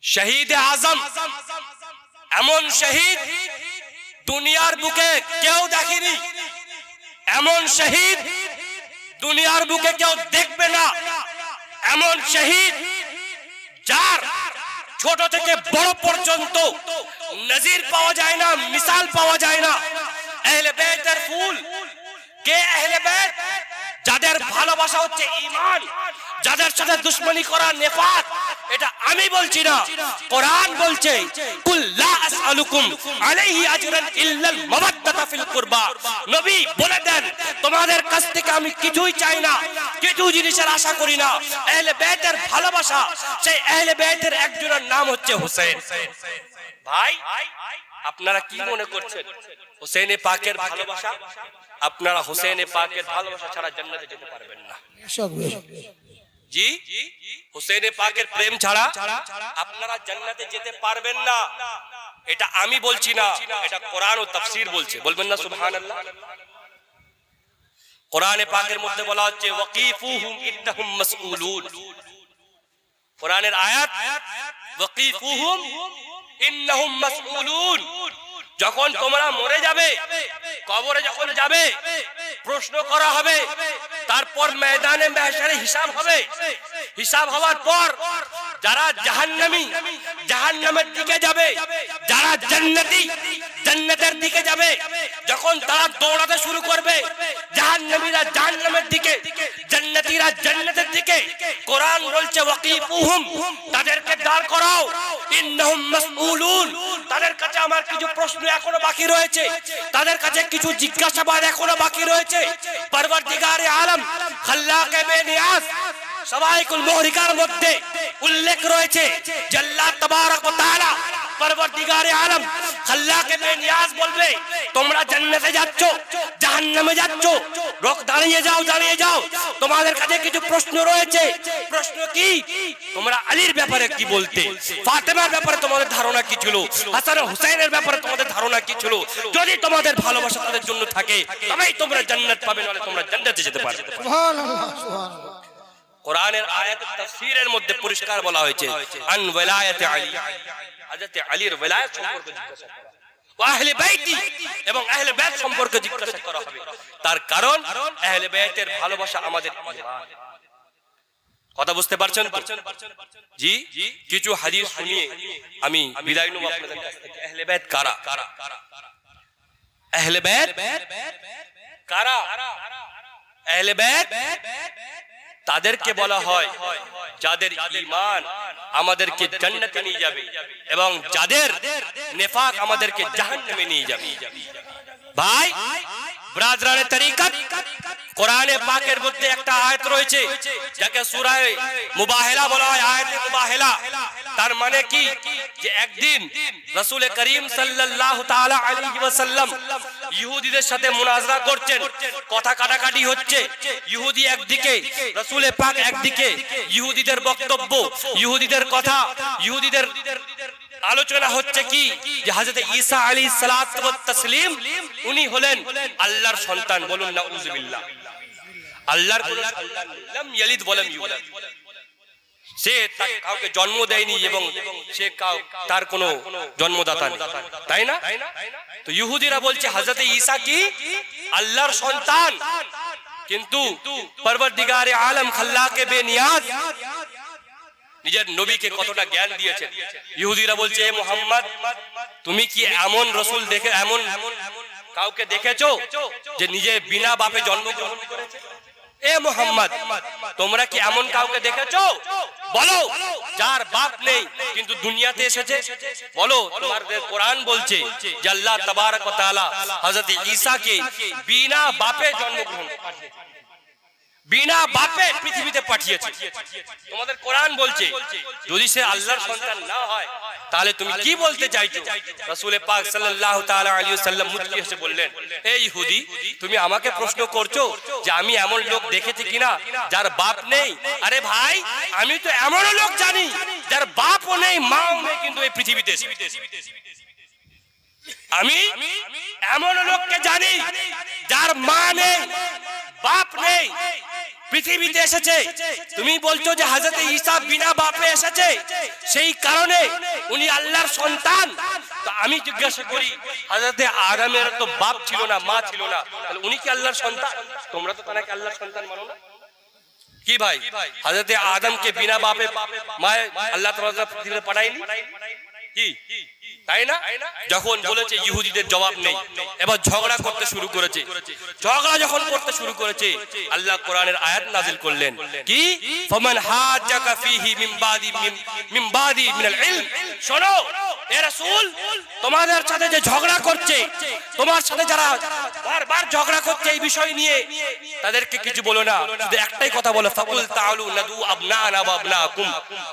শহীদে আজম এমন শহীদ দুনিয়ার বুকে কেউ দেখেনি এমন শহীদ, দুনিয়ার বুকে কেউ দেখবে না এমন শহীদ, যার ছোট থেকে বড় পর্যন্ত নজির পাওয়া যায় না, মিসাল পাওয়া যায় না। আহলে বাইতের ফুল কে? আহলে বাইত যাদের ভালোবাসা হচ্ছে ঈমান, যাদের সাথে দুশমনি করা নেফাক। এটা আমি বলছি না, কোরআন বলছে, কুল লা আসআলুকুম আলাইহি আজরান ইল্লাল মাওয়াদ্দাতা ফিল কুরবা। নবী বলে দেন, তোমাদের কাছ থেকে আমি কিছুই চাই না, কিছু জিনিসের আশা করি না। আহলে বাইতের ভালোবাসা, সেই আহলে বাইতের একজনের নাম হচ্ছে হোসেন। ভাই, আপনারা কি মনে করছেন হোসেনে পাকের ভালোবাসা? আপনারা হোসেনে পাকের ভালোবাসা ছাড়া জান্নাতে যেতে পারবেন না। জি, হোসেনে পাকের প্রেম ছাড়া আপনারা জান্নাতে যেতে পারবেন না। এটা আমি বলছি না, এটা কোরআন ও তাফসীর বলছে। বলবেন না সুবহানাল্লাহ? কোরআনে পাকের মধ্যে বলা হচ্ছে ওয়াকিফুহুম ইন্নাহুম মাসউলুন। কোরআনের আয়াত ওয়াকিফুহুম ইন্নাহুম মাসউলুন। যখন তোমরা মরে যাবে, কবরে যখন যাবে, প্রশ্ন করা হবে, তারপর ময়দানে মাহশারে হিসাব হবে। হিসাব হওয়ার পর যারা জাহান্নামী জাহান্নামের দিকে যাবে, যারা জান্নাতি জান্নাতের দিকে যাবে। যখন তারা দৌড়াতে শুরু করবে, জাহান্নামীরা জাহান্নামের দিকে, জান্নাতীরা জান্নাতের দিকে, কোরআন বলছে ওয়াকিফুহুম, তাদেরকে দাঁড় করাও, ইন্নাহুম মাসউলুন, তাদের কাছে আমার কিছু প্রশ্ন এখনো বাকি রয়েছে, তাদের কাছে কিছু জিজ্ঞাসাবাদ এখনো বাকি রয়েছে। পরওয়ারদিগারে আলম খাল্লাকে বেনিয়াজ সওয়াইকুল মুহরিকার মধ্যে উল্লেখ রয়েছে যে আল্লাহ তাবারক ওয়া তাআলা পরওয়ারদিগারে আলম খাল্লাকে বেনিয়াজ বলবে, তোমরা জান্নাতে যাচ্ছ, জাহান্নামে যাচ্ছ, রোক দাঁড়িয়ে যাও, দাঁড়িয়ে যাও, তোমাদের কাছে কিছু প্রশ্ন রয়েছে। প্রশ্ন কি? তোমরা আলীর ব্যাপারে কি বলতে, ফাতেমার ব্যাপারে তোমাদের ধারণা কি ছিল, হাসান ও হুসাইনের ব্যাপারে তোমাদের ধারণা কি ছিল? যদি তোমাদের ভালোবাসা তাদের জন্য থাকে, তবেই তোমরা জান্নাত পাবে, নাহলে তোমরা জান্নাতে যেতে পারবে।
সুবহানাল্লাহ, সুবহানাল্লাহ।
কোরআনের আয়াতের তাফসীরের মধ্যে পরিষ্কার বলা হয়েছে আন ওয়ালায়াতে আলী, হযরত আলীর ওয়ালায়াত সম্পর্কে জিজ্ঞাসা করা, ওয়া আহলে বাইতি এবং আহলে বাইত সম্পর্কে জিজ্ঞাসা করা হবে। তার কারণ আহলে বাইতের ভালোবাসা আমাদের ঈমান। কথা বুঝতে পারছেন তো? জি, কিছু হাদিস শুনিয়ে আমি বিদায় নেব আপনাদের কাছ থেকে। আহলে বাইত কারা? আহলে বাইত কারা? আহলে বাইত তাদেরকে বলা হয় যাদের ঈমান আমাদেরকে জান্নাতে নিয়ে যাবে এবং যাদের নেফাক আমাদেরকে জাহান্নামে নিয়ে যাবে। ভাই ব্রাদরানে তরিকত, কোরআনে পাকের মধ্যে একটা আয়াত রয়েছে যাকে সূরা মুবাহিলা বলা হয়, আয়াতে মুবাহিলা। তার মানে কি? যে একদিন রাসূল করিম সাল্লাল্লাহু তাআলা আলাইহি ওয়াসাল্লাম ইহুদিদের সাথে মুনাজরা করছেন, কথা কাটাকাটি হচ্ছে। ইহুদি একদিকে, রাসূল পাক একদিকে। ইহুদিদের বক্তব্য, ইহুদিদের কথা, ইহুদিদের আলোচনা হচ্ছে কি যে হযরত ঈসা আলাইহিস সালাতু ওয়াত তাসলিম উনি হলেন আল্লাহর সন্তান। বলুন নাউযুবিল্লাহ। আল্লাহর কোন সন্তান নেই, লাম ইয়ালিদ ওয়া লাম ইউলাদ। সে কাউকে জন্ম দেয়নি এবং সে তার কোনো জন্মদাতা নেই, তাই না? তো ইহুদিরা বলছে হযরত ঈসা কি আল্লাহর সন্তান, কিন্তু পরওয়ারদিগারে আলম খাল্লাকে বেনিয়াজ নিজের নবীকে কতটা জ্ঞান দিয়েছেন। ইহুদিরা বলছে, এ মুহাম্মদ, তুমি কি এমন রাসূল দেখে, এমন কাউকে দেখেছো যে নিজে বিনা বাপে জন্মগ্রহণ করেছে? এ মুহাম্মদ, তোমরা কি এমন কাউকে দেখেছো? বলো যার বাপ নেই কিন্তু দুনিয়াতে এসেছে। বলো, তোমাদের কোরআন বলছে যে আল্লাহ তাবারক ওয়া তাআলা হযরত ঈসাকে বিনা বাপে জন্মগ্রহণ করেছে, বিনা বাপে পৃথিবীতে পাঠিয়েছে। তোমাদের কোরআন বলছে যদি সে আল্লাহর সন্তান না হয় তাহলে তুমি কি বলতে চাইছো? রাসূল পাক সাল্লাল্লাহু তাআলা আলাইহি ওয়াসাল্লাম মুচকি হেসে বললেন, এই ইহুদি, তুমি আমাকে প্রশ্ন করছো যে আমি এমন লোক দেখেছি কিনা যার বাপ নেই? আরে ভাই, আমি তো এমন লোক জানি যার বাপও নেই, মাও নেই, কিন্তু এই পৃথিবীতে এসেছে। আমি এমন লোককে জানি যার মা নেই, বাপ নেই, পৃথিবীতে এসেছে, তুমি বলছো যে হযরত ঈসা বিনা বাপে এসেছে, সেই কারণে উনি আল্লাহর সন্তান। তো আমি জিজ্ঞাসা করি, হযরত আদমের তো বাপ ছিল না, মা ছিল না, তাহলে উনি কি আল্লাহর সন্তান? তোমরা তো তাকে আল্লাহর সন্তান মানো না কি ভাই? হযরত আদমকে বিনা বাপে মায়ে আল্লাহ তাআলা পৃথিবীতে পাঠায়নি কি, তাই না? যখন বলেছে ইহুদিদের জবাব নেই, এবার ঝগড়া করতে শুরু করেছে। ঝগড়া যখন করতে শুরু করেছে, আল্লাহ কোরআনের আয়াত নাযিল করলেন কি, ফামান হাজ্জাকা ফীহি মিন বাদি মিনাল ইলম। শোনো এ রাসূল, তোমাদের সাথে যে ঝগড়া করছে, তোমার সাথে যারা বারবার ঝগড়া করছে এই বিষয় নিয়ে, তাদেরকে কিছু বলো না, শুধু একটাই কথা বলো, ফাকুল তাআলু নাদু আবনানা ওয়া আবনাকুম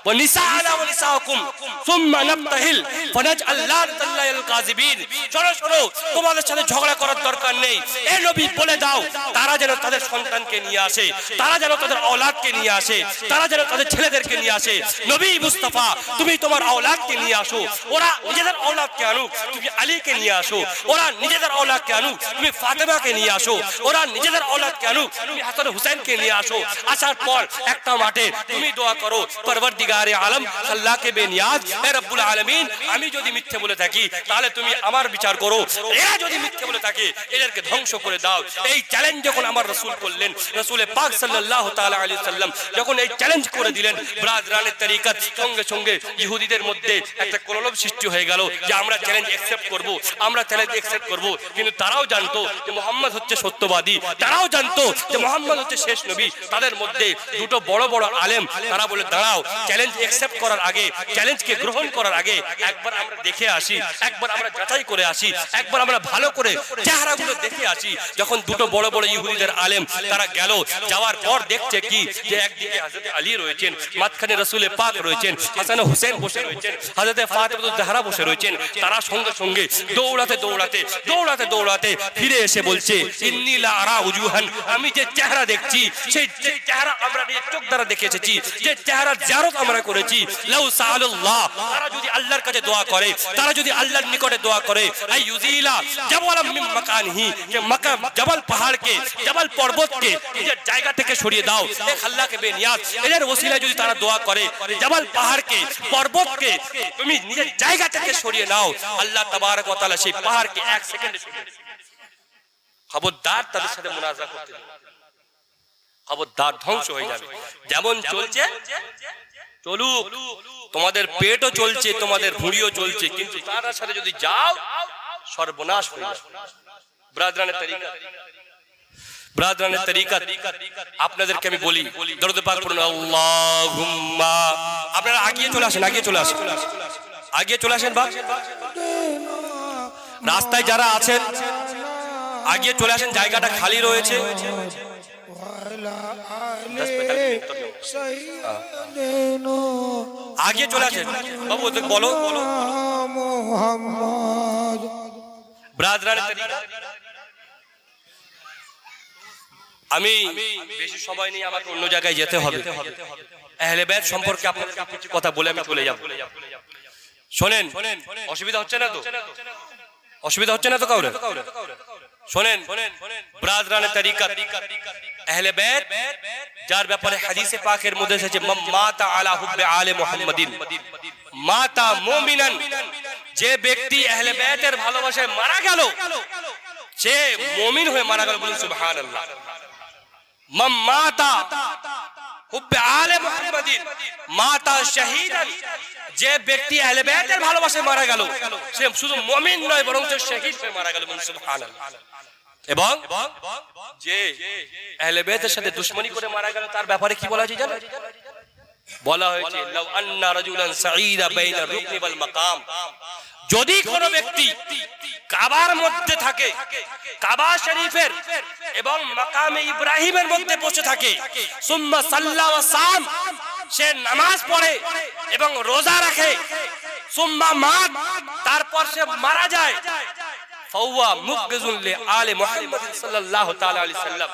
ওয়া নিসাআনা ওয়া নিসাআকুম সুম্মা নাবতাহিল ফানাজআল লানাতাল্লাহিল কাযিবিন। শোনো শোনো, তোমাদের সাথে ঝগড়া করার দরকার নেই। এ নবী বলে দাও, তারা যেন তাদের সন্তানকে নিয়ে আসে, তারা যেন তাদের আওলাদকে নিয়ে আসে, তারা যেন তাদের ছেলেদেরকে নিয়ে আসে। নবী মুস্তাফা, তুমি তোমার আওলাদকে নিয়ে আসো, ওরা নিজেদের আওলাদকে আনুক, তুমি আলীকে নিয়ে আসো। ওরা নিজেদের আওলাদকে আনুক, তুমি ফাতেমাকে নিয়ে আসো। ওরা নিজেদের আওলাদকে আনুক, তুমি হাসান হুসাইনকে নিয়ে আসো। আসার পর একটা মাঠে তুমি দোয়া করো, পরওয়ারদিগারে আলম আল্লাহকে বেনিয়াজ, হে রব্বুল আলামিন, আমি যদি মিথ্যে বলে থাকি তাহলে তুমি আমার বিচার করো, এরা যদি মিথ্যে বলে থাকে এদেরকে ধ্বংস করে দাও। এই চ্যালেঞ্জ যখন আমার রাসূল করলেন, রাসূল পাক সাল্লাল্লাহু তাআলা আলাইহি সাল্লাম যখন এই চ্যালেঞ্জ করে দিলেন, ব্রাদরানের তরিকত সঙ্গে সঙ্গে ইহুদিদের মধ্যে একটা কলরব সৃষ্টি হয়ে গেল যে আমরা চ্যালেঞ্জ অ্যাকসেপ্ট করব, আমরা চ্যালেঞ্জ অ্যাকসেপ্ট করব। কিন্তু তারাও জানতো যে মুহাম্মদ হচ্ছে সত্যবাদী, তারাও জানতো যে মুহাম্মদ হচ্ছে শেষ নবী। তাদের মধ্যে দুটো বড় বড় আলেম, তারা বলে দাঁড়াও, চ্যালেঞ্জ অ্যাকসেপ্ট করার আগে, চ্যালেঞ্জকে গ্রহণ করার আগে একবার আমরা দেখে আসি, একবার আমরা যাচাই করে আসি, একবার আমরা ভালো করে চেহারাগুলো দেখে আসি। যখন দুটো বড় বড় ইহুদিদের আলেম তারা গেল, যাওয়ার পর দেখছে কি যে একদিকে হযরত আলী রয়েছেন, মাঝখানে রাসূল পাক রয়েছেন, হাসান হুসেন বসে রয়েছেন, হযরত ফাতেমা জাহরা বসে রয়েছেন। তারা সঙ্গে সঙ্গে দৌড়াতে দৌড়াতে দৌড়াতে দৌড়াতে ফিরে এসে বলছে, ইন্নী লা আরা উজুহান, আমি যে চেহারা দেখছি সেই চেহারা আমরা নিজের চোখ দ্বারা দেখে এসেছি, যে চেহারার জিয়ারত আমরা করেছি। লাউ সাআলুল্লাহ, তারা যদি আল্লাহর কাছে দোয়া করে, তারা যদি আল্লাহর নিকটে দোয়া করে, আই ইউজিলা জাবালাম মিন মাকানিহি, যে মাকাম জাবাল পাহাড়কে, জাবাল পর্বতকে নিজের জায়গা থেকে সরিয়ে দাও, এক আল্লাহকে বেনিয়াজ, এদের ওসিলায় যদি তারা দোয়া করে, জাবাল পাহাড়কে, পর্বতকে তুমি নিজের জায়গা থেকে সরিয়ে নাও, আল্লাহ তাবারক ওয়া তাআলা সেই পাহাড়কে এক সেকেন্ডে সরিয়ে দেবে। খবরদার তাদের সাথে মুনাজা করতে যাবে, খবরদার ধ্বংস হয়ে যাবে। যেমন চলছে চলুক, তোমাদের পেটও চলছে, তোমাদের ভুঁড়িও চলছে, কিন্তু তার সাথে যদি যাও সর্বনাশ হয়ে যাবে। ব্রাদরানের তরিকা, ব্রাদরানের তরিকা আপনাদেরকে আমি বলি, দরুদ পাক পড়ুন, আল্লাহুম্মা। আপনারা আগিয়ে চলে আসেন, আগিয়ে চলে আসেন, আগিয়ে চলে আসেন। বা রাস্তায় যারা আছেন আগিয়ে চলে আসেন, জায়গাটা খালি রয়েছে। আগিয়ে চলে আসেন বাবু, বলো বলো। ব্রাদরানের তরিকা, আমি বেশি সময় নেই, আমাকে অন্য জায়গায় যেতে হবে। আহলে বাইত সম্পর্কে আপনাদের কিছু কথা বলে আমি চলে যাব। শোনেন, অসুবিধা হচ্ছে না তো? অসুবিধা হচ্ছে না তো কাউরে? শোনেন, ব্রাদরানের তরিকা, আহলে বাইত যার ব্যাপারে হাদিসে পাকের মধ্যে এসেছে, মাতা আলা হুব্বে আলে মুহাম্মাদিন মাতা মুমিনান, যে ব্যক্তি আহলে বাইতের ভালোবাসায় মারা গেল সে মুমিন হয়ে মারা গেল। বলুন সুবহানাল্লাহ। মাতা হুব্বে আলে মুহাম্মাদিন মাতা শাহীদান, যে ব্যক্তি আহলে বাইতের ভালোবাসায় মারা গেল সে শুধু মুমিন নয় বরং সে শহীদ হয়ে মারা গেল। বলুন সুবহানাল্লাহ। এবং যে আহলে বাইতের সাথে দুশমনি করে মারা গেল তার ব্যাপারে কি বলা হয়েছে জানেন? বলা হয়েছে, লাউ আন্না রাজুলান সাঈদা বাইনা রুকনি ওয়াল মাকাম, যদি কোন ব্যক্তি কাবার মধ্যে থাকে, কাবা শরীফের এবং মাকামে ইব্রাহিমের মধ্যে বসে থাকে, সুম্মা সাল্লা ওয়া সাম, সে নামাজ পড়ে এবং রোজা রাখে, সুম্মা মাত, তারপর সে মারা যায়, ফাওয়া মুগযুন লি আলে মুহাম্মদ সাল্লাল্লাহু তাআলা আলাইহি সাল্লাম,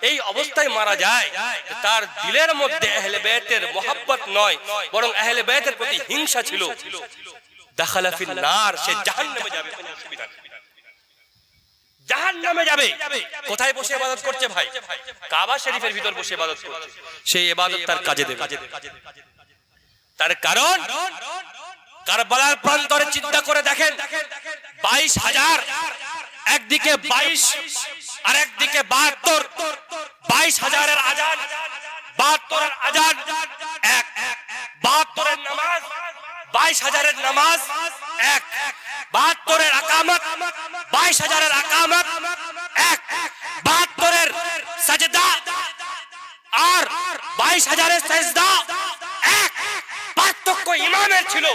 এই অবস্থায় মারা যায়, তার দিলের মধ্যে আহলে বাইতের মহব্বত নয় বরং আহলে বাইতের প্রতি হিংসা ছিল, দাখালা ফিন নার, সে জাহান্নামে যাবে। কোনো অসুবিধা নেই। জাহান্নামে যাবে। কোথায় বসে ইবাদত করছে ভাই? কাবা শরীফের ভিতর বসে ইবাদত করছে। সেই ইবাদত তার কাজে দেবে। তার কারণ কারবালার প্রান্তরে চিন্তা করে দেখেন, 22,000, একদিকে 22 আর একদিকে 72, 22,000-এর আজান, 72-এর আজান এক, 72-এর নামাজ, 22,000-এর নামাজ এক, 72-এর আকামত, 22,000-এর আকামত এক, 72-এর সাজদা আর 22,000-এর সাজদা এক। পার্থক্য ইমামের ছিল,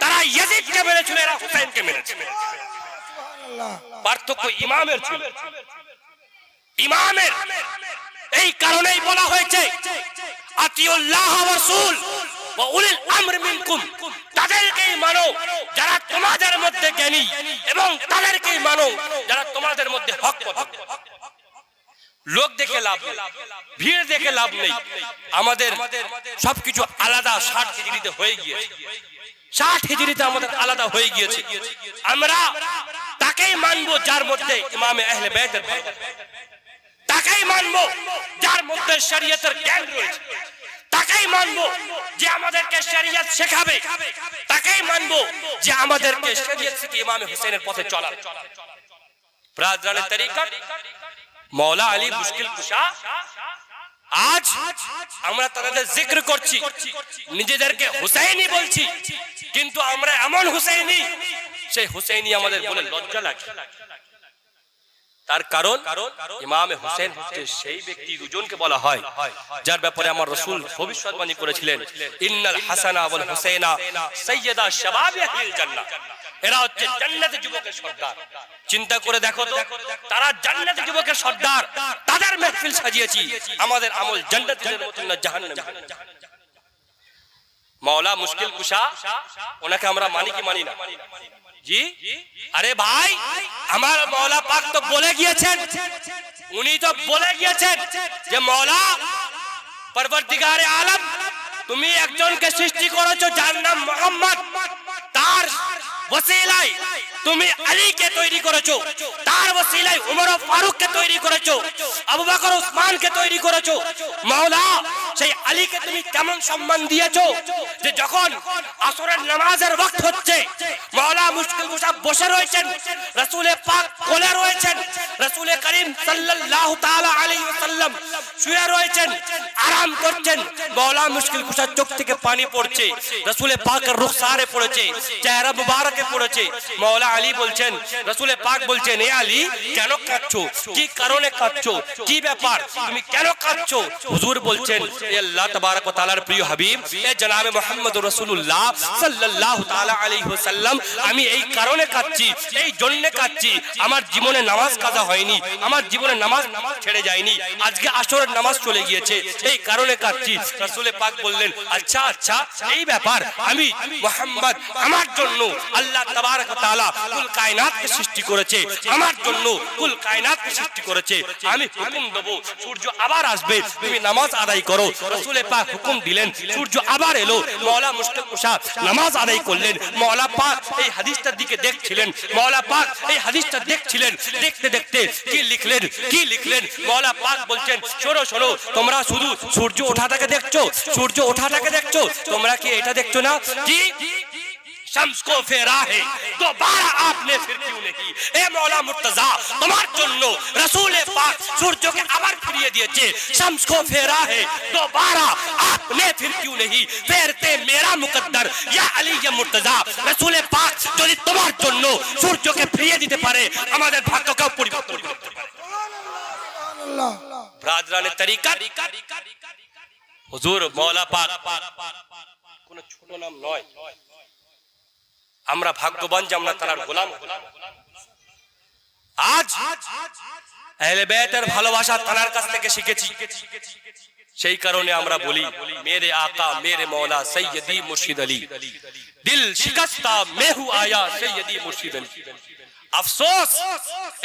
তারা ইয়াজিদকে মেনেছিল, এরা হুসাইনকে মেনেছিল। পার্থক্য ইমামের ছিল, ইমামের। এই কারণেই বলা হয়েছে আতিউল্লাহ ওয়া রাসূল ওয়া উলিল আমর মিনকুম, তাদেরকেই মানো যারা তোমাদের মধ্যে জ্ঞানী, এবং তাদেরকেই মানো যারা তোমাদের মধ্যে হক পথে। লোক দেখে লাভ নেই, ভিড় দেখে লাভ নেই। আমাদের সবকিছু আলাদা 60 হিজরিতে হয়ে গিয়েছে, 60 হিজরিতে আমাদের আলাদা হয়ে গিয়েছে। আমরা তাকেই মানবো যার মধ্যে ইমামে আহলে বাইতের, তাকেই মানবো যার মধ্যে শরীয়তের জ্ঞান রয়েছে, তাকেই মানবো যে আমাদেরকে শরীয়ত শেখাবে, তাকেই মানবো যে আমাদেরকে শরীয়ত থেকে ইমামে হুসাইনের পথে চলা। ব্রাদরানে তরিকত মওলা আলী মুশকিল কুশা, আজ আমরা তাদের জিক্র করছি, নিজেদেরকে হুসাইনি বলছি, কিন্তু আমরা এমন হুসাইনি, সেই হুসাইনি আমাদের বলে লজ্জা লাগে। তার কারণ ইমামে হুসাইন হচ্ছে সেই ব্যক্তি দুজনকে বলা হয় যার ব্যাপারে আমার রাসূল ভবিষ্যৎবাণী করেছিলেন, ইন্নাল হাসানা ওয়াল হুসাইনা সাইয়্যিদা শাবাবি আহলিল জান্নাহ, এরা হচ্ছে জান্নাতের যুবকের সর্দার। চিন্তা করে দেখো তো, তারা জান্নাতের যুবকের সর্দার, তাদের মাহফিল সাজিয়েছি, আমাদের আমল জান্নাতের মতো না জাহান্নামের। মাওলা মুশকিল কুশা, ওনাকে আমরা মানি কি মানি না? জি, আরে ভাই, আমার মাওলা পাক তো বলে গিয়েছেন, উনি তো বলে গিয়েছেন যে মাওলা পরবর্তীগারে আলম, তুমি একজনকে সৃষ্টি করেছো যার নাম মুহাম্মদ, তার ওসিলায় তুমি আলীকে তৈরি করেছো, তার ওসিলায় উমর ও ফারুককে তৈরি করেছো, আবু বকর উসমানকে তৈরি করেছো। মাওলা, সেই আলীকে তুমি কেমন সম্মান দিয়েছো যে যখন আসরের নামাজের ওয়াক্ত হচ্ছে, মাওলা মুশকিল কুশা বসে রয়েছেন, রাসূল পাক কোলে রয়েছেন, রাসূল করিম সাল্লাল্লাহু তাআলা আলাইহি ওয়াসাল্লাম শুয়ে রয়েছেন, আরাম করছেন। মাওলা মুশকিল কুশার চোখ থেকে পানি পড়ছে, রাসূল পাকের রুখসারে পড়েছে, চেহারা মুবারকে পড়েছে। মাওলা আলী বলছেন, রাসূল পাক বলছেন, এ আলী কেন কাঁদছো, কি কারণে কাঁদছো, কি ব্যাপার, তুমি কেন কাঁদছো? হুজুর বলছেন, এ আল্লাহ তাবারক ওয়া তাআলার প্রিয় হাবিব, এ জনাবে মুহাম্মদুর রাসূলুল্লাহ সাল্লাল্লাহু তাআলা আলাইহি ওয়াসাল্লাম, আমি এই কারণে কাঁদছি, এই জন্য কাঁদছি, আমার জীবনে নামাজ কাজা হয়নি, আমার জীবনে নামাজ ছেড়ে যায়নি, আজকে আসরের নামাজ চলে গিয়েছে, এই কারণে কাঁদছি। রাসূল পাক বললেন, আচ্ছা আচ্ছা, এই ব্যাপার, আমি মুহাম্মদ, আমার জন্য আল্লাহ তাবারক ওয়া তাআলা কুল কায়নাতকে সৃষ্টি করেছে, আমার জন্য কুল কায়নাতকে সৃষ্টি করেছে, আমি হুকুম দেব সূর্য আবার আসবে, তুমি নামাজ আদায় করো। রাসূল পাক হুকুম দিলেন, সূর্য আবার এলো, মাওলা মুশকিল কুশা নামাজ আদায় করলেন। মাওলা পাক এই হাদিসটার দিকে দেখছিলেন, মাওলা পাক এই হাদিসটা দেখছিলেন, দেখতে দেখতে কি লিখলেন, কি লিখলেন? মাওলা পাক বলছেন, শোনো শোনো, তোমরা শুধু সূর্য ওঠাটাকে দেখছো, সূর্য ওঠাটাকে দেখছো, তোমরা কি এটা দেখছো না? কি शम्स को फेरा है दोबारा आपने फिर क्यों नहीं? ए मौला मुर्तजा, তোমার জন্য রাসূল পাক সূর্যকে আবার ফিরিয়ে দিয়েছে, शम्स को फेरा है दोबारा आपने फिर क्यों नहीं? फेरते मेरा मुकद्दर या अली या मुर्तजा, রাসূল পাক যদি তোমার জন্য সূর্যকে ফিরিয়ে দিতে পারে, আমাদের ভাগ্যকে পরিবর্তন করতে পারে। সুবহানাল্লাহ। ব্রাদরানে তরিকত, হুজুর মৌলা পাক কোন ছোট নাম নয়, আমরা ভাগ্যবান যে আমরা তার গোলাম। আজ আহলে বাইতের ভালোবাসা তার কাছ থেকে শিখেছি, সেই কারণে আমরা বলি, মেরে আকা মেরে মৌলা সৈয়দি মুর্শিদ আলী, দিল শিকস্তা মেহু আয়া সৈয়দি মুর্শিদ আলী। আফসোস,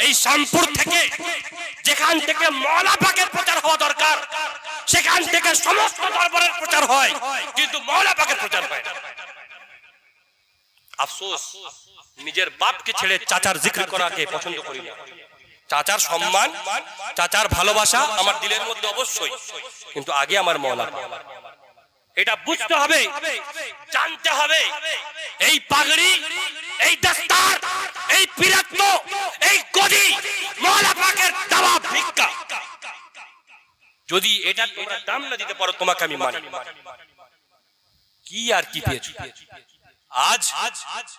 এই শামপুর থেকে, যেখান থেকে মৌলা পাকের প্রচার হওয়া দরকার, সেখান থেকে সমস্ত দরবারের প্রচার হয়, কিন্তু মৌলা পাকের প্রচার হয় না। আফসোস, নিজের বাপকে ছেড়ে চাচার জিক্র করাকে পছন্দ করি না। চাচার সম্মান, চাচার ভালোবাসা আমার দিলের মধ্যে অবশ্যই, কিন্তু আগে আমার মওলা পাক। এটা বুঝতে হবে, জানতে হবে। এই পাগড়ি, এই দস্তার, এই পিরাত্ম, এই গদি মওলা পাকের দেওয়া ভিক্ষা। যদি এটা তোমরা দাম না দিতে পারো তোমাকে আমি মানি। কি আর কি পেয়েছো? আজ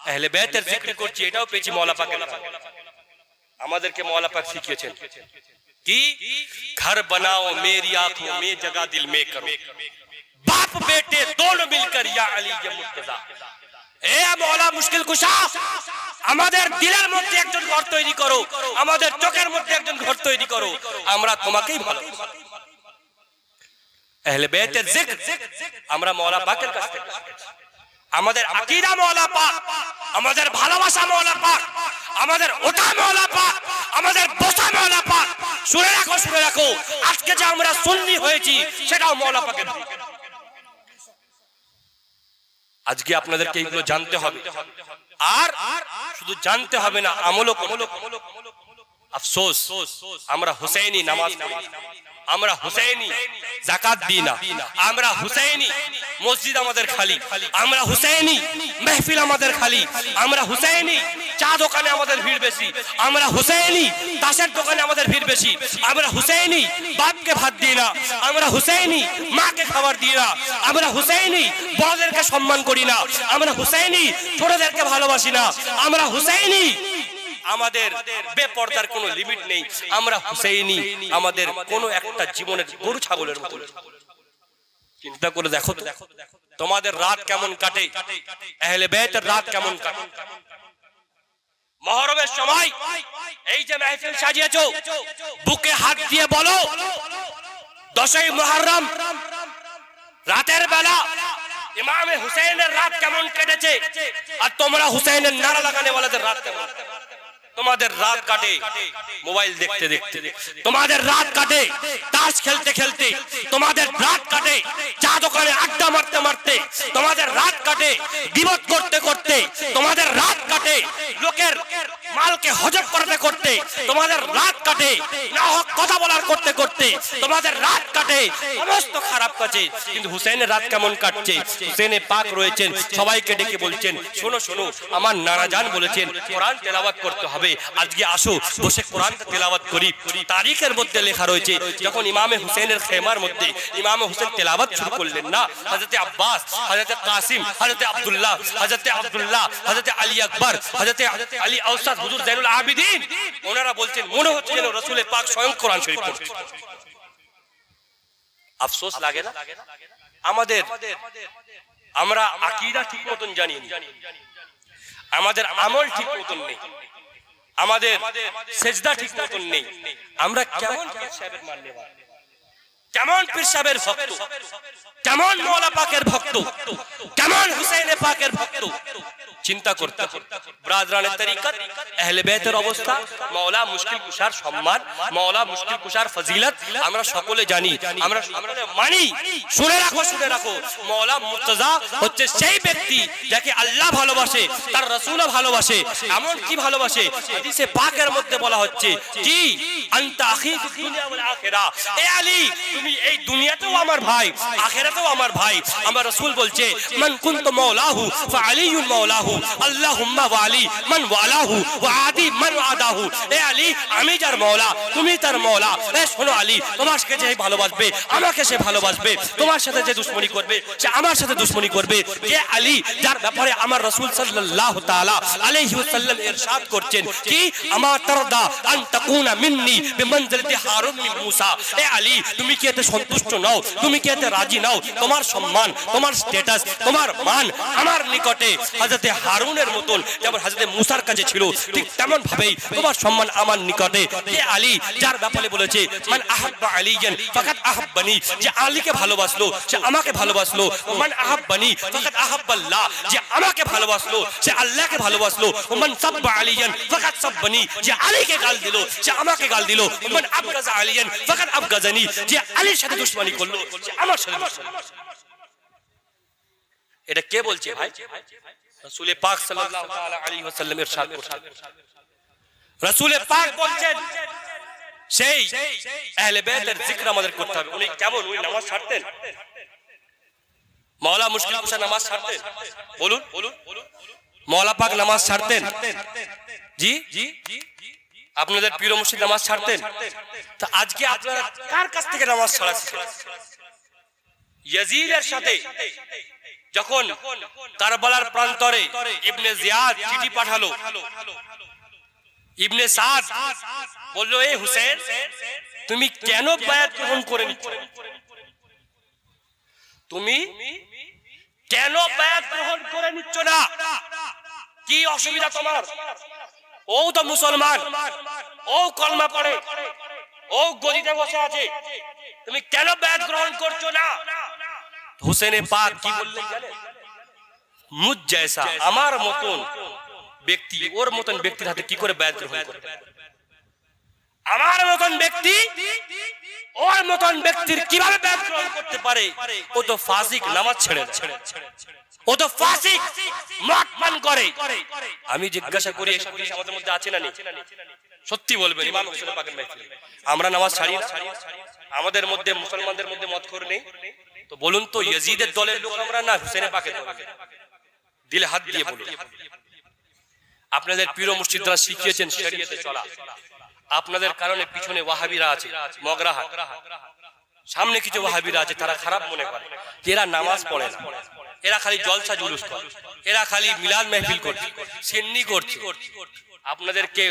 আহলে বাইতের জিকির করছি, এটাও পেয়েছি মওলা পাকের। আমাদেরকে মওলা পাক শিখিয়েছেন কি, ঘর বানাও মেরি আঁখোं में जगह दिल में करो, बाप बेटे दोनों मिलकर या अली या मुर्तजा। এ মওলা মুশকিল কুশা, আমাদের দিলের মধ্যে একজন ঘর তৈরি করো, আমাদের চোখের মধ্যে একজন ঘর তৈরি করো, আমরা তোমাকেই ভালোবাসি। আহলে বাইতের জিকির আমরা মওলা পাকের কাছ থেকে, আমাদের আকীদা মওলা পাক, আমাদের ভালোবাসা মওলা পাক, আমাদের ওঠা মওলা পাক, আমাদের বসা মওলা পাক। শুনে রাখো, শুনে রাখো, আজকে যে আমরা সুন্নি হয়েছি সেটাও মওলা পাকের। আজকে আপনাদেরকে এইগুলো জানতে হবে, আর শুধু জানতে হবে না, আমলও করতে হবে। আফসোস, আমরা হুসাইনি নামাজ পড়ি, আমরা হুসাইনি যাকাত দিই না, আমরা হুসাইনি মসজিদ আমাদের খালি, আমরা হুসাইনি মাহফিল আমাদের খালি, আমরা হুসাইনি চা দোকানে আমাদের ভিড় বেশি, আমরা হুসাইনি তাসের দোকানে আমাদের ভিড় বেশি, আমরা হুসাইনি বাপকে ভাত দিই না, আমরা হুসাইনি মাকে খাবার দিই না, আমরা হুসাইনি বড়দেরকে সম্মান করি না, আমরা হুসাইনি ছোটদেরকে ভালোবাসি না, আমরা হুসাইনি আমাদের বেপরদার কোনো লিমিট নেই, আমরা হুসাইনি আমাদের কোনো একটা জীবনের গরু ছাগলের মতো। চিন্তা করে দেখো তো, তোমাদের রাত কেমন কাটে, আহলে বাইতের রাত কেমন কাটে। মুহররমের সময় এই যে মাহফিল সাজিয়েছো, বুকে হাত দিয়ে বলো 10ই মুহররম রাতের বেলা ইমামে হুসাইনের রাত কেমন কেটেছে, আর তোমরা হুসাইনের নারা লাগানে ওয়ালাদের রাত কেমন। তোমাদের রাত কাটে মোবাইল দেখতে দেখতে, তোমাদের রাত কাটে তাস খেলতে খেলতে, তোমাদের রাত কাটে চা দোকানে আড্ডা মারতে মারতে, তোমাদের রাত কাটে গীবত করতে করতে, তোমাদের রাত কাটে লোকের মালকে হজম করতে করতে, তোমাদের রাত কাটে না হক কথা বলার করতে করতে, তোমাদের রাত কাটে সমস্ত খারাপ কাজে। কিন্তু হুসাইনের রাত কেমন কাটছে? হুসাইনে পাক রয়েছেন, সবাইকে ডেকে বলছেন, শোনো শোনো, আমার নানা জান বলেছেন কোরআন তেলাওয়াত করতে হবে, আজকে আসো বসে কোরআন তেলাওয়াত করি। তারিখের মধ্যে লেখা রয়েছে, যখন ইমামে হুসাইনের খেমার মধ্যে ইমামে হুসাইন তেলাওয়াত শুরু করলেন না, হযরত আব্বাস, হযরত কাসিম, হযরত আব্দুল্লাহ, হযরত আলী আকবর, হযরত আলী আওসাদ, হুজুর জাইনুল আবিদিন, ওনারা বলছেন মনে হচ্ছে যেন রাসূল পাক স্বয়ং কোরআন শরীফ পড়ছেন। আফসোস লাগে না আমাদের? আমরা আকীদা ঠিক মতন জানি না, আমাদের আমল ঠিক মতন নেই, আমাদের সেজদা ঠিক মতন নেই। আমরা কেমন পীর সাহেবের মাননেওয়ালা, কেমন পীর সাহেবের ভক্ত, কেমন মওলা পাকের ভক্ত, কেমন হুসাইনে পাকের ভক্ত। চিন্তা করতে ব্রাদরানের তরিকত, আহলে বাইতের অবস্থা, মওলা মুশকিল কুশার সম্মান, মওলা মুশকিল কুশার ফজিলত আমরা সকলে জানি, আমরা সকলে মানি। শুনে রাখো, শুনে রাখো, মওলা মুর্তজা হচ্ছে সেই ব্যক্তি যাকে আল্লাহ ভালোবাসে, তার রাসূলও ভালোবাসে। এমন কি ভালোবাসে, হাদিসে পাকের মধ্যে বলা হচ্ছে কি, আনতা আখি ফিদ দুনিয়া ওয়াল আখিরা, এ আলী তুমি এই দুনিয়াতেও আমার ভাই, আখিরাতেও আমার ভাই। আমার রাসূল বলছে, মান কুনতু মাওলাহু ফা আলিয়ুন মাওলাহু, আল্লাহুম্মা ওয়ালি মান ওয়ালাহু ওয়া আদি মান আদাহু। এ আলী আমি যার মওলা তুমি তার মওলা। এ শোনো আলী, তোমার সাথে যে ভালোবাসবে আমাকে সে ভালোবাসবে, তোমার সাথে যে দুশমনি করবে সে আমার সাথে দুশমনি করবে। এ আলী যার ব্যাপারে আমার রাসূল সাল্লাল্লাহু তাআলা আলাইহি ওয়াসাল্লাম ইরশাদ করছেন কি, আমা তারদা আন তাকুনা মিন্নি বিমানজিলাতি হারুন মিন মূসা। এ আলী তুমি কি এতে সন্তুষ্ট নও, তুমি কি এতে রাজি নও? তোমার সম্মান, তোমার স্ট্যাটাস, তোমার মান আমার নিকটে হযরতে হারুনের মতন যেমন হযরতে মূসার কাছে ছিল, ঠিক তেমন ভাবেই তোমার সম্মান আমার নিকটে। এ আলী যার ব্যাপারে বলেছে, মান আহাব্বা আলিয়ান ফাকাত আহাব্বানি, যে আলীকে ভালোবাসলো সে আমাকে ভালোবাসলো। মান আহাব্বানি ফাকাত আহাব্বাল্লাহ, যে আমাকে ভালোবাসলো সে আল্লাহকে ভালোবাসলো। মান সাব্বা আলিয়ান ফাকাত সাব্বানি, যে আলীকে গাল দিল সে আমাকে গাল দিল। মান আবগাযা আলিয়ান ফাকাত আবগাযানি, যে আলীর সাথে দুশমনি করলো সে আমার সাথে দুশমনি। এটা কে বলছে ভাই? রাসূল পাক সাল্লাল্লাহু তাআলা আলাইহি ওয়াসাল্লাম ইরশাদ করছেন, রাসূল পাক বলছেন সেই আহলে বাইতের জিকির আমাদের করতে হবে। উনি কেমন, উনি নামাজ ছাড়তেন? মওলা মুশকিল কুশা নামাজ ছাড়তেন? বলুন, মওলা পাক নামাজ ছাড়তেন? জি, আপনাদের পীর মুর্শিদ নামাজ ছাড়তেন? তা আজকে আপনারা কার কাছ থেকে নামাজ ছাড়া শিখেছেন? ইয়াজিদের সাথে যখন কারবালার প্রান্তরে ইবনে জিয়াদ চিঠি পাঠালো, ইবনে সাদ বলল, এ হুসেন, তুমি কেন বায়াত গ্রহণ করে নিচ্ছ? তুমি কেন বায়াত গ্রহণ করে নিচ্ছ না? কি অসুবিধা তোমার? ও তো মুসলমান, ও কলমা পড়ে, ও গদিতে বসে আছে, তুমি কেন বায়াত গ্রহণ করছো না? হুসেনে পাক কি বললেন জানেন? মুঝ জৈসা, আমার মতন ব্যক্তি ওর মতন ব্যক্তির হাতে কি করে বায়াত গ্রহণ করবে? আমার মতন ব্যক্তি ওর মতন ব্যক্তির কিভাবে বায়াত গ্রহণ করতে পারে? ও তো ফাসিক, নামাজ ছেড়ে দেয়, ও তো ফাসিক, মদ পান করে। আমি জিজ্ঞাসা করি, এসব জিনিস আমাদের মধ্যে আছে না নেই? সত্যি বলবেন ইমাম হোসেন পাকের মাহফিলে আমরা নামাজ ছাড়ি না? আমাদের মধ্যে মুসলমানদের মধ্যে মদখোর নেই? তো বলুন তো, ইয়াজিদের দলের লোক আমরা না হুসেনে পাকের দল? দিলে হাত দিয়ে বলুন। আপনাদের পীর মুর্শিদরা শিখিয়েছেন শরীয়তে চলা, আপনাদের কারণে পিছনে ওয়াহাবিরা আছে, মগরাহা, সামনে কিছু ওয়াহাবিরা আছে, তারা খারাপ মনে করে এরা নামাজ পড়ে না, এরা খালি জলসা জুলুস করে, এরা খালি মিলাদ মাহফিল করছে, সিন্নি করছে। আপনাদেরকে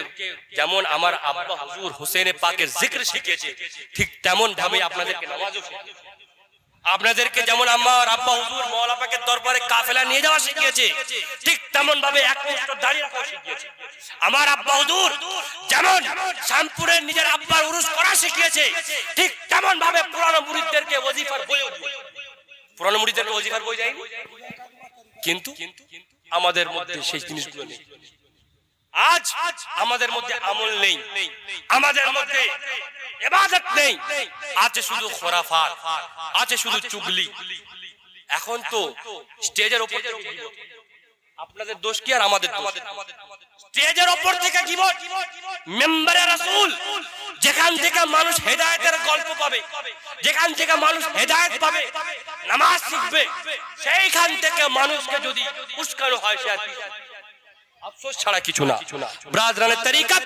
যেমন আমার আব্বা হুজুর হোসেনে পাকের জিকির শিখিয়েছে, ঠিক তেমন ভাবে আপনাদেরকে নামাজও শিখিয়েছে। আপনাদেরকে যেমন আমার আব্বা হুজুর মওলা পাকের দরবারে কাফেলা নিয়ে যাওয়া শিখিয়েছে, ঠিক তেমন ভাবে একনিষ্ঠ দাঁড়িয়ে রাখা শিখিয়েছে। আমার আব্বা হুজুর যেমন শামপুরের নিজের আব্বার উরুস করা শিখিয়েছে, ঠিক তেমন ভাবে পুরানো মুরিদদেরকে ওজিফার বইও দিয়েছে। পুরানো মুরিদদেরকে ওজিফার বই দেয়নি, কিন্তু আমাদের মধ্যে সেই জিনিসগুলো নেই। আজ আমাদের মধ্যে আমল নেই, আমাদের মধ্যে ইবাদত নেই, আছে শুধু খুরাফাত, আছে শুধু চুগলি। এখন তো স্টেজের উপর থেকে গীবত, আপনাদের দোষ কি আর আমাদের দোষ? স্টেজের উপর থেকে গীবত, মেম্বারে রাসূল, যেখান থেকে মানুষ হেদায়েতের গল্প পাবে, যেখান থেকে মানুষ হেদায়েত পাবে, নামাজ শিখবে, সেইখান থেকে মানুষকে যদি উস্কানো হয়, সে আর আফসোস ছাড়া কিছু না। ব্রাদরানের তরিকত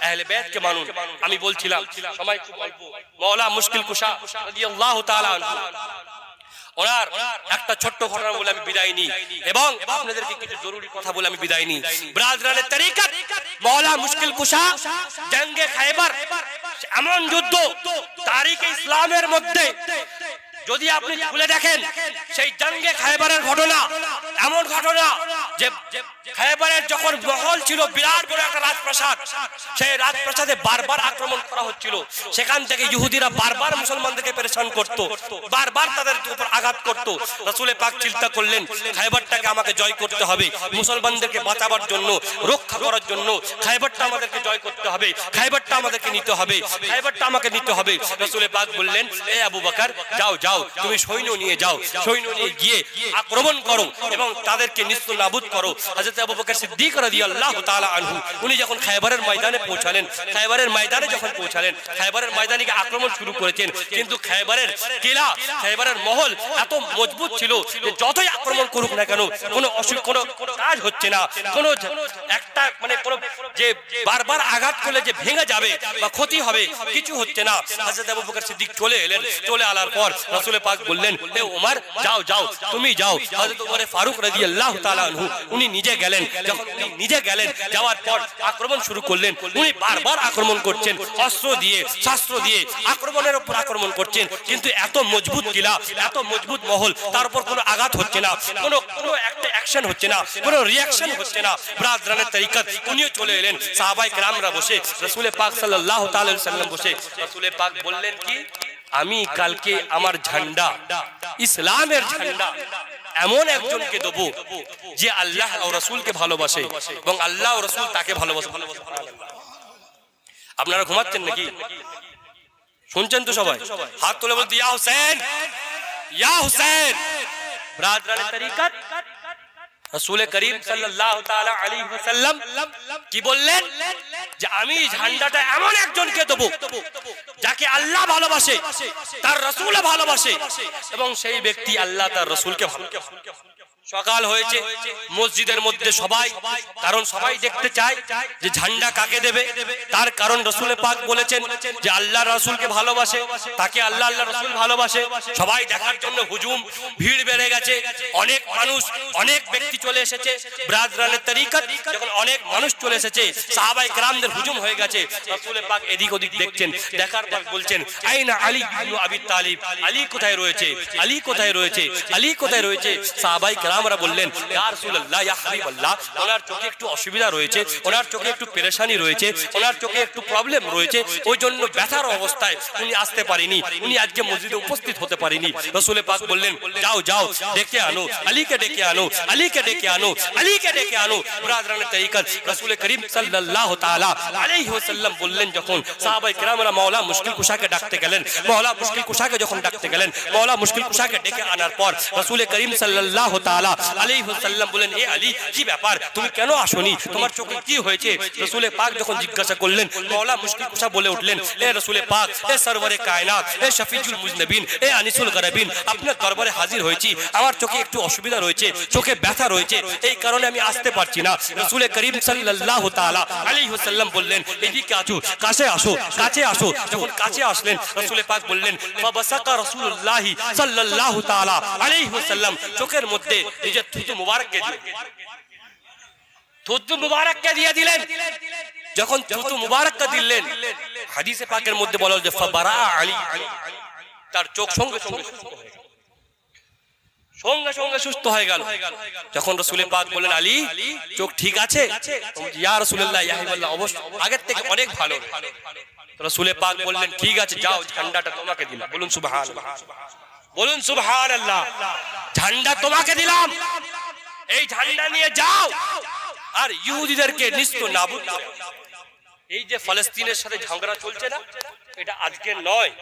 আহলে বাইতকে মানুন। আমি বলছিলাম সময় খুব অল্প, মাওলা মুশকিল কুশা রাদিয়াল্লাহু তাআলা আনহু, ওনার একটা ছোট্ট ঘটনা বলে আমি বিদায় নিই এবং আপনাদেরকে কিছু জরুরি কথা বলে আমি বিদায় নিই। ব্রাদরানের তরিকত মাওলা মুশকিল কুশা জঙ্গে খায়বার এমন যুদ্ধ তারিখে ইসলামের মধ্যে যদি আপনি খুলে দেখেন, সেই জঙ্গে খায়বারের ঘটনা এমন ঘটনা যে খায়বারের যখন মহল ছিল বিরাট বড় একটা রাজপ্রাসাদ, সেই রাজপ্রাসাদে বারবার আক্রমণ করা হচ্ছিল। সেখান থেকে ইহুদিরা বারবার মুসলমানদেরকে পেরেশান করত, বারবার তাদের উপর আঘাত করত। রাসূল পাক চিন্তা করলেন, খায়বারটাকে আমাকে জয় করতে হবে, মুসলমানদেরকে বাঁচাবার জন্য, রক্ষা করার জন্য খায়বারটা আমাদেরকে জয় করতে হবে, খায়বারটা আমাদেরকে নিতে হবে, খায়বারটা আমাকে নিতে হবে। রাসূল পাক বললেন, এ আবু বকর, যাও যাও, তুমি সৈন্য নিয়ে যাও, সৈন্য নিয়ে গিয়ে আক্রমণ করো এবং তাদেরকে নিস্তানাবুদ করো। হযরত আবু বকর সিদ্দিক রাদিয়াল্লাহু তাআলা আনহু উনি যখন খায়বারের ময়দানে পৌঁছালেন, খায়বারের ময়দানে যখন পৌঁছালেন, খায়বারের ময়দানে গিয়ে আক্রমণ শুরু করেছেন। কিন্তু খায়বারের কিলা, খায়বারের মহল এত মজবুত ছিল যে যতই আক্রমণ করুক না কেন কোনো কাজ হচ্ছে না, কোনো একটা মানে কোনো যে বারবার আঘাত করলে যে ভেঙে যাবে বা ক্ষতি হবে কিছু হচ্ছে না। হযরত আবু বকর সিদ্দিক চলে এলেন, চলে আসার পর রাসূল পাক বললেন, হে ওমর, যাও যাও, তুমি যাও। হযরত ওমর ফারুক রাদিয়াল্লাহু তাআলা আনহু উনি নিজে গেলেন। যখন উনি নিজে গেলেন, যাওয়ার পর আক্রমণ শুরু করলেন। উনি বারবার আক্রমণ করছেন, অস্ত্র দিয়ে, শাস্ত্র দিয়ে আক্রমণের উপর আক্রমণ করছেন। কিন্তু এত মজবুত কিলা, এত মজবুত মহল, তার উপর কোনো আঘাত হচ্ছে না, কোনো একটা অ্যাকশন হচ্ছে না, কোনো রিঅ্যাকশন হচ্ছে না। ব্রাদরানের তরিকত উনিও চলে এলেন, সাহাবায়ে কেরামরা বসে, রাসূল পাক সাল্লাল্লাহু তাআলা আলাইহি ওয়াসাল্লাম বসে। রাসূল পাক বললেন কি, আমি কালকে আমার ঝান্ডা, ইসলামের ঝান্ডা এমন একজনকে দেব যে আল্লাহ ও রাসূলকে ভালোবাসে এবং আল্লাহ ও রাসূল তাকে ভালোবাসে। আপনারা ঘুমাচ্ছেন নাকি? শুনছেন তো সবাই? হাত তুলে বলতে, ইয়া হুসেন, ইয়া হুসেন। ব্রাদরানের তরিকত রাসূল করিম সাল্লাল্লাহু তাআলা আলাইহি ওয়াসাল্লাম কি বললেন যে আমি ঝান্ডাটা এমন একজনকে দেবো যাকে আল্লাহ ভালোবাসে, তার রাসূল ভালোবাসে এবং সেই ব্যক্তি আল্লাহ তার রাসূলকে ভালোবাসে। সকাল হয়েছে মসজিদের মধ্যে সবাই, কারণ সবাই দেখতে চায় যে ঝান্ডা কাকে দেবে। তার কারণ রাসূল পাক বলেছেন যে আল্লাহ রাসূলকে ভালোবাসে, তাকে আল্লাহ রাসূল ভালোবাসে। সবাই দেখার জন্য হুজুম, ভিড় বেড়ে গেছে। অনেক মানুষ, অনেক ব্যক্তি চলে এসেছে। ব্রাদরানের তরিকত যখন অনেক মানুষ চলে এসেছে, সাহাবায়ে কেরামদের হুজুম হয়ে গেছে। রাসূল পাক এদিক ওদিক দেখছেন, দেখার পর বলছেন আইনা আলী ইবনে আবি তালিব, আলী কোথায় রয়েছে, আলী কোথায় রয়েছে, আলী কোথায় রয়েছে। সাহাবায়ে আমরা বললেন ইয়া রাসূলুল্লাহ, ইয়া হাবিবাল্লাহ, ওনার চোখে একটু অসুবিধা রয়েছে, ওনার চোখে একটু পেরেশানি রয়েছে, ওনার চোখে একটু প্রবলেম রয়েছে, ওই জন্য ব্যথার অবস্থায় উনি আসতে পারেনি, উনি আজকে মসজিদে উপস্থিত হতে পারেনি। রাসূল পাক বললেন যাও যাও ডেকে আনো, আলীকে ডেকে আনো, আলীকে ডেকে আনো, আলীকে ডেকে আনো। ব্রাদরানের তরিকত রাসূল করিম সাল্লাল্লাহু তাআলা আলাইহি ওয়াসাল্লাম বললেন, যখন সাহাবায়ে কেরামরা মাওলা মুশকিল কুশাকে ডাকতে গেলেন, মাওলা মুশকিল কুশাকে যখন ডাকতে গেলেন, মাওলা মুশকিল কুশাকে ডেকে আনার পর রাসূল করিম সাল্লাল্লাহু তাআলা আলাইহি ওয়াসাল্লাম বলেন এ আলী, কি ব্যাপার, তুমি কেন আসোনি, তোমার চোখে কি হয়েছে? রাসূল পাক যখন জিজ্ঞাসা করলেন, মাওলা মুশকিল কুশা বলে উঠলেন এ রাসূল পাক, এ সরওয়ারে কায়নাত, এ শফিউল মুজনবিন, এ আনিসুল গরাবিন, আপনার দরবারে হাজির হয়েছি, আমার চোখে একটু অসুবিধা রয়েছে, চোখে ব্যথা রয়েছে, এই কারণে আমি আসতে পারছি না। রাসূল করিম সাল্লাল্লাহু তাআলা আলাইহি ওয়াসাল্লাম বললেন এদিকে আসো, কাছে আসো, কাছে আসো। যখন কাছে আসলেন রাসূল পাক বললেন ফাবাসাকা রাসূলুল্লাহ সাল্লাল্লাহু তাআলা আলাইহি ওয়াসাল্লাম চোখের মধ্যে নিজের থুতু মুবারককে দিয়ে, থুতু মুবারককে দিয়ে দিলেন। যখন থুতু মুবারককে দিলেন, হাদিসে পাকের মধ্যে বলা হল যে ফাবারা আলী, তার চোখ সঙ্গে সঙ্গে সুস্থ হয়ে গেল। যখন রাসূল পাক বললেন আলী চোখ ঠিক আছে? ইয়া রাসূলুল্লাহ, ইয়া হাবিবাল্লাহ, অবশ্য আগের থেকে অনেক ভালো। রাসূল পাক বললেন ঠিক আছে, যাও ঝান্ডাটা তোমাকে দিলাম। বলুন সুবহানাল্লাহ, বলুন সুবহানাল্লাহ। ঝান্ডা তোমাকে দিলাম, এই ঝান্ডা নিয়ে যাও আর ইহুদিদেরকে নিস্ত নাবুদ করো। এই যে ফলস্তিনের সাথে ঝগড়া চলছে না, এটা আজকে নয়,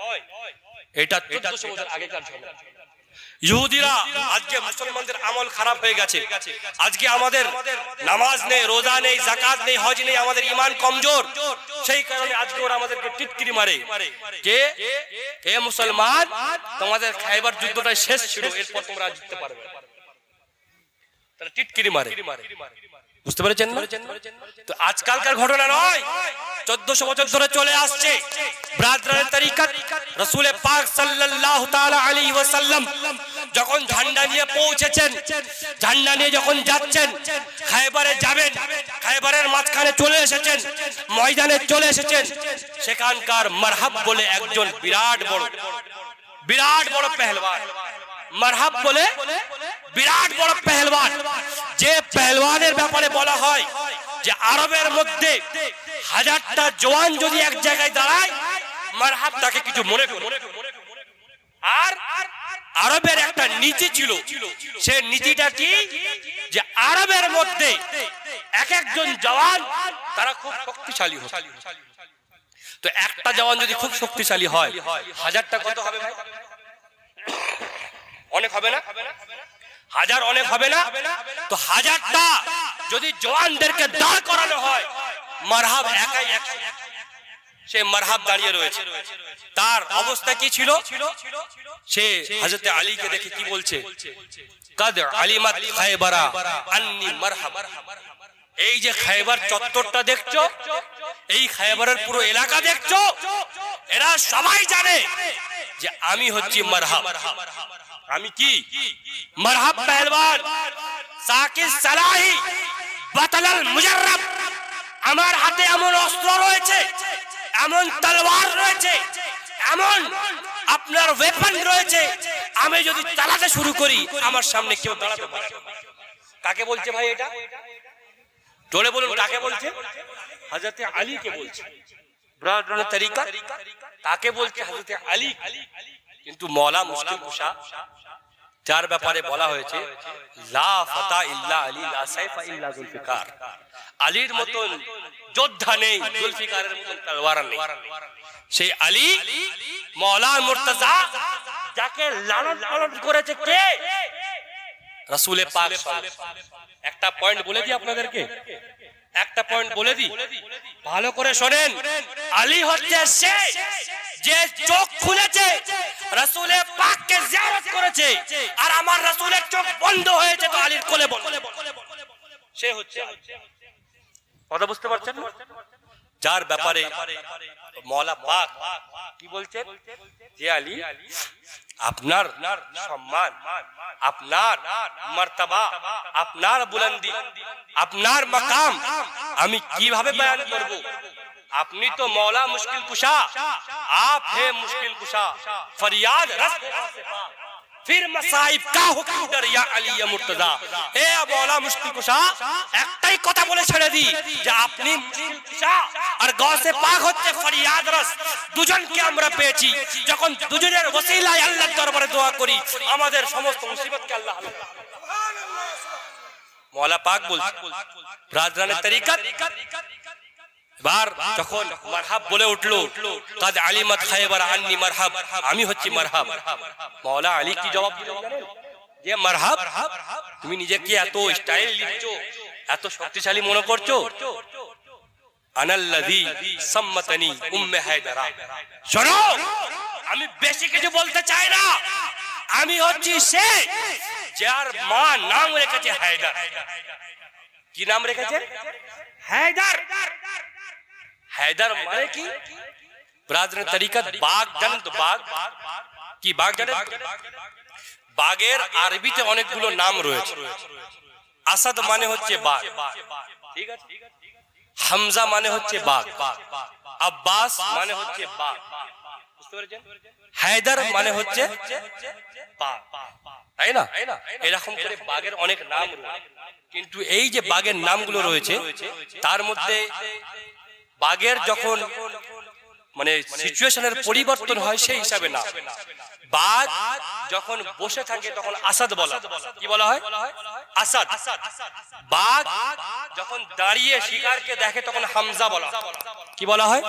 এটা 1400 বছর আগেকার ঝগড়া। ইহুদিরা আজকে মুসলমানদের আমল খারাপ হয়ে গেছে, আজকে আমাদের নামাজ নেই, রোজা নেই, যাকাত নেই, হজ নেই, আমাদের ঈমান কমজোর। সেই কারণে আজকে ওরা আমাদেরকে টিটকিরি মারে যে হে মুসলমান, তোমাদের খায়বার যুদ্ধটা শেষ ছিল, এরপর তোমরা জিততে পারবে না। তারা টিটকিরি মারে, বুঝতে পেরেছেন না? তো আজকালকার ঘটনা নয়, 1400 বছর ধরে চলে আসছে। ব্রাদরানের তরিকত রাসূল পাক সাল্লাল্লাহু তাআলা আলাইহি ওয়াসাল্লাম যখন ঝান্ডা নিয়ে পৌঁছেছেন, ঝান্ডা নিয়ে যখন যাচ্ছেন, খায়বারে যাবেন, খায়বারের মাঝখানে চলে এসেছেন, ময়দানে চলে এসেছেন, সেখানকার মারহাব বলে একজন বিরাট বড় পেহলওয়ান, মারহাব বলে বিরাট বড় পেহলওয়ান, যে পেহলওয়ানের ব্যাপারে বলা হয় যে আরবের মধ্যে 1000টা জওয়ান যদি এক জায়গায় দাঁড়ায়, মারহাব তাকে কিছু মনে করে। আর আরবের একটা নীতি ছিল, সে নীতিটা কি, যে আরবের মধ্যে এক একজন জওয়ান তারা খুব শক্তিশালী হতো। তো একটা জওয়ান যদি খুব শক্তিশালী হয়, 1000টা কত হবে ভাই? অনেক হবে না? 1000 অনেক হবে না? তো 1000টা যদি জওয়ানদেরকে দাঁড় করানো হয়, মারহাব একাই 100, সে মারহাব দাঁড়িয়ে রয়েছে। তার অবস্থা কি ছিল? সে হযরত আলীকে দেখে কি বলছে, কাদ আলিমাত খায়বারা আন্নি মারহাব। এই যে খায়বার চত্বরটা দেখছো, এই খায়বারের পুরো এলাকা দেখছো, এরা সবাই জানে যে আমি হচ্ছি মারহাব। আমি কি? মারহাব পেহলওয়ান, সাকিস সালাহি, বাতালাল মুজাররাব। আমার হাতে এমন অস্ত্র রয়েছে, এমন তলোয়ার রয়েছে, এমন আপনার ওয়েপন রয়েছে, আমি যদি চালাতে শুরু করি আমার সামনে কেউ দাঁড়াতে পারে না। কাকে বলছে ভাই এটা? জোরে বলুন, কাকে বলছে? হযরত আলীকে বলছে। ব্রাদরানের তরিকত কাকে বলছে? হযরত আলী। কিন্তু মওলা মুশকিল কুশা, যার ব্যাপারে বলা হয়েছে লা ফাতা ইল্লা আলী, লা সাইফা ইল্লা জুলফিকার, আলীর মতন যোদ্ধা নেই, জুলফিকারের মতন তলোয়ার নেই। সেই আলী মওলা মুর্তজা, যাকে লালন পালন করেছে কে? রাসূল পাক। একটা পয়েন্ট বলে দিই আপনাদেরকে, একটা পয়েন্ট বলে দিই, ভালো করে শোনেন। আলী হচ্ছে সে যে চোখ খুলেছে, রাসূলের পাককে জিয়ারত করেছে, আর আমার রাসূলের চোখ বন্ধ হয়েছে তো আলীর কোলে বন্ধ। সে হচ্ছে কথা বুঝতে পারছেন? যার ব্যাপারে মওলা পাক কি বলছেন যে আলী আপনার সম্মান, আপনার মর্তবা, আপনার বুলন্দি, আপনার মাকাম আমি কিভাবে বয়ান করব? আপনি তো মौला मुश्किल कुशा, आप है मुश्किल कुशा, फरियाद रस फिर मसाइब का हुक्म डर या अली या मुर्तजा। हे मौला मुश्किल कुशा, একটাই কথা বলে ছেড়ে দি যে আপনি মুশকিল কুশা আর গৌসে পাক হচ্ছে ফরিয়াদ রস। দুজনকে আমরা পেয়েছি, যখন দুজনের ওসিলায় আল্লাহর দরবারে দোয়া করি আমাদের সমস্ত মুসিবতকে আল্লাহ হাল করে। মওলা পাক বলছে রাজরানের তরিকত এবার যখন মারহাব বলে উঠলো, কাদ আলিমাত খায়বার আন্নি মারহাব, আমি হচ্ছি মারহাব। মওলা আলী কি জবাব দিলেন জানেন? যে মারহাব, তুমি নিজেকে এত স্টাইল দিচ্ছ, এত শক্তিশালী মনে করছো? আনাল্লাযী সাম্মাতানি উম্মে হায়দারা। শোনো, আমি বেশি কিছু বলতে চাই না, আমি হচ্ছি সে যার মা নাম রেখেছে হায়দার। কি নাম রেখেছে? হায়দার। হায়দার মানে কি? ব্রাদরান তরিকত বাগ জানেন তো? বাগ কি? বাগ জানেন? বাগের আরবিতে অনেকগুলো নাম রয়েছে। আসাদ মানে হচ্ছে বাগ, ঠিক আছে? হামজা মানে হচ্ছে বাগ, আব্বাস মানে হচ্ছে বাগ, বুঝতে পেরেছেন? হায়দার মানে হচ্ছে বাগ, তাই না? এরকম করে বাগের অনেক নাম রয়েছে, কিন্তু এই যে বাগের নামগুলো রয়েছে তার মধ্যে বাগের যখন মানে সিচুয়েশনের পরিবর্তন হয় সেই হিসাবে না। বাঘ যখন বসে থাকে তখন আসাদ বলা। কি বলা হয়? আসাদ। বাঘ যখন দাঁড়িয়ে শিকারকে দেখে তখন হামজা বলা। কি বলা হয়?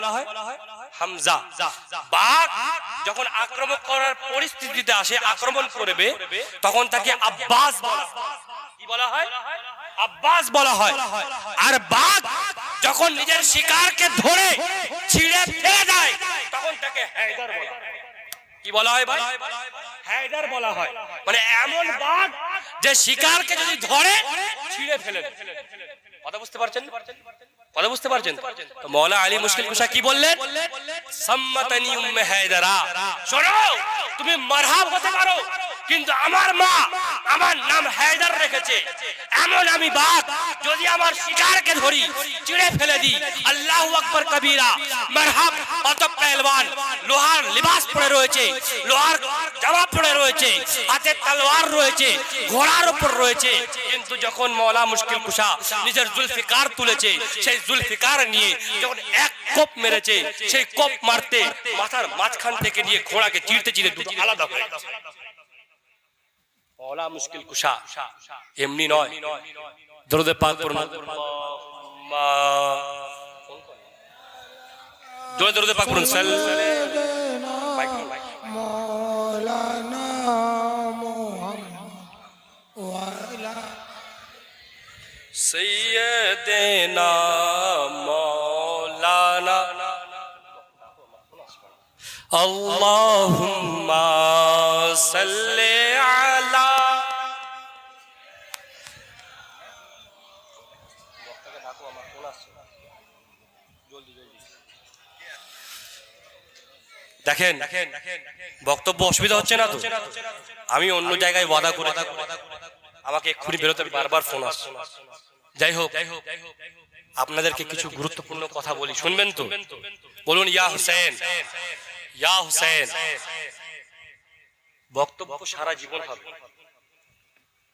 হামজা। বাঘ যখন আক্রমণ করার পরিস্থিতিতে আসে, আক্রমণ করবে, তখন তাকে আব্বাস বলা। কি বলা হয়? আব্বাস বলা হয়। আর বাঘ যখন নিজের শিকারকে ধরে ছিঁড়ে ফেলে দেয় তখন তাকে হায়দার বলা। কি বলা হয় ভাই? হায়দার বলা হয়। মানে এমন বাঘ যে শিকারকে যদি ধরে ছিঁড়ে ফেলে দেয়। কথা বুঝতে পারছেন? কথা বুঝতে পারছেন? তো মওলা আলী মুশকিল কুশা কি বললেন? সাম্মাতানি উম্মে হায়দারা। শোনো, তুমি মারহাব হতে পারো, কিন্তু আমার মা আমার নাম হায়দার রেখেছে। এমন আমি বাঘ যদি আমার শিকারকে ধরি চিড়ে ফেলে দিই। আল্লাহু আকবার কবীরা। মারহাব অত পেলওয়ান লোহার লিবাস পরে রয়েছে, লোহার জামা পরে রয়েছে, হাতে তলোয়ার রয়েছে, ঘোড়ার উপর রয়েছে, কিন্তু যখন মওলা মুশকিল কুশা নিজের জুলফিকার তুলেছে, সেই জুলফিকার নিয়ে যখন এক কোপ মেরেছে, সেই কোপ মারতে মাথার মাঝখান থেকে নিয়ে ঘোড়াকে চিড়তে চিড়ে দুটো আলাদা হয়ে গেছে। মওলা মুশকিল কুশা এমনি নয়। দরুদে পাক পড়ুন। জোরে দরুদে পাক পড়ুন।
মৌলানা মুহাম্মদ ওয়ালা
সৈয়দেনা মৌলানা আল্লাহুম্মা সাল্লি আলা। দেখেন বক্তব্য অসুবিধা হচ্ছে না তো? আমি অন্য জায়গায় ওয়াদা করে আমাকে এক্ষুনি বেরোতে বারবার ফোন আসছে। যাই হোক, আপনাদেরকে কিছু গুরুত্বপূর্ণ কথা বলি, শুনবেন তো? বলুন ইয়া হুসেন, ইয়া হুসেন। বক্তব্য সারা জীবন হবে,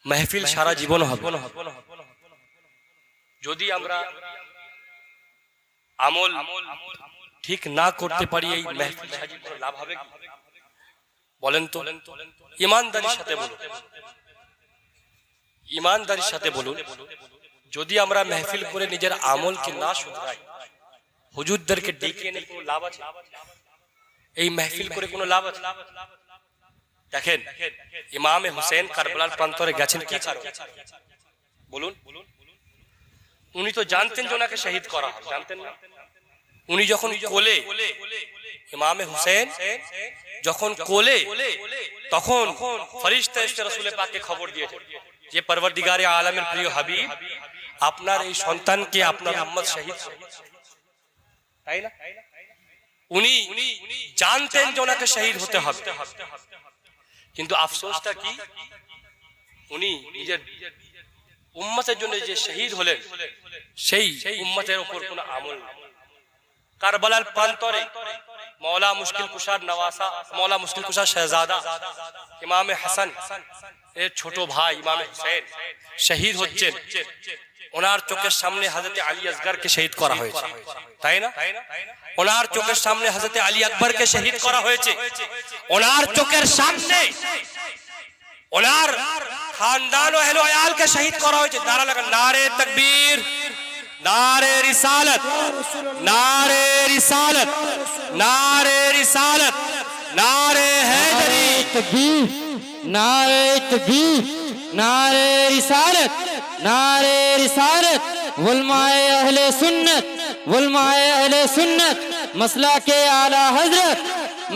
মাহফিল সারা জীবন হবে। যদি আমরা আমল ঠিক না করতে পারি এই মাহফিল সাজিয়ে কোনো লাভ হবে কি? বলেন তো? ইমানদারির সাথে বলুন, ইমানদারির সাথে বলুন, যদি আমরা মাহফিল করে নিজের আমলকে না শুধরাই, হুজুরদেরকে ডেকে এনে কোনো লাভ আছে? এই মাহফিল করে কোনো লাভ আছে? দেখেন, ইমামে হুসেন কারবালার প্রান্তরে গেছেন কি কারণে? বলুন। উনি তো জানতেন যে ওনাকে শহীদ করা হবে, জানতেন না? উনি যখন কোলে, ইমামে হুসেন যখন কোলে, তখন ফেরেশতা এসে রাসূল পাককে খবর দিয়েছেন যে পরওয়ারদিগারে আলমের প্রিয় হাবিব, আপনার এই সন্তানকে আপনার উম্মত শহীদ করবে, তাই না? উনি জানতেন যে ওনাকে শহীদ হতে হবে, কিন্তু আফসোসটা কি, উনি নিজের উম্মতের জন্য যে শহীদ হলেন সেই উম্মতের উপর কোনো আমল নেই। কারবালার প্রান্তরে মৌলা মুশকিল কুশার নওয়াসা, মৌলা মুশকিল কুশার শাহজাদা ইমামে হাসান এর ছোট ভাই ইমামে হুসেন শহীদ হচ্ছেন। ওনার চোখের সামনে হযরত আলী আসগরকে শহীদ করা হয়েছে, তাই না? ওনার চোখের সামনে হযরত আলী আকবরকে শহীদ করা হয়েছে, ওনার চোখের সামনে ওনার খানদান ও আহলে আয়ালকে শহীদ করা হয়েছে। নারা লাগা, নারে তাকবীর, নারে রিসালত, নারে রিসালত, নারে রিসালত, নারে हैदरी,
तकबीर, नारे तकबीर, नारे रिसालत, नारे रिसालत, उलमाए अहले सुन्नत, उलमाए अहले सुन्नत, मसला के आला हजरत,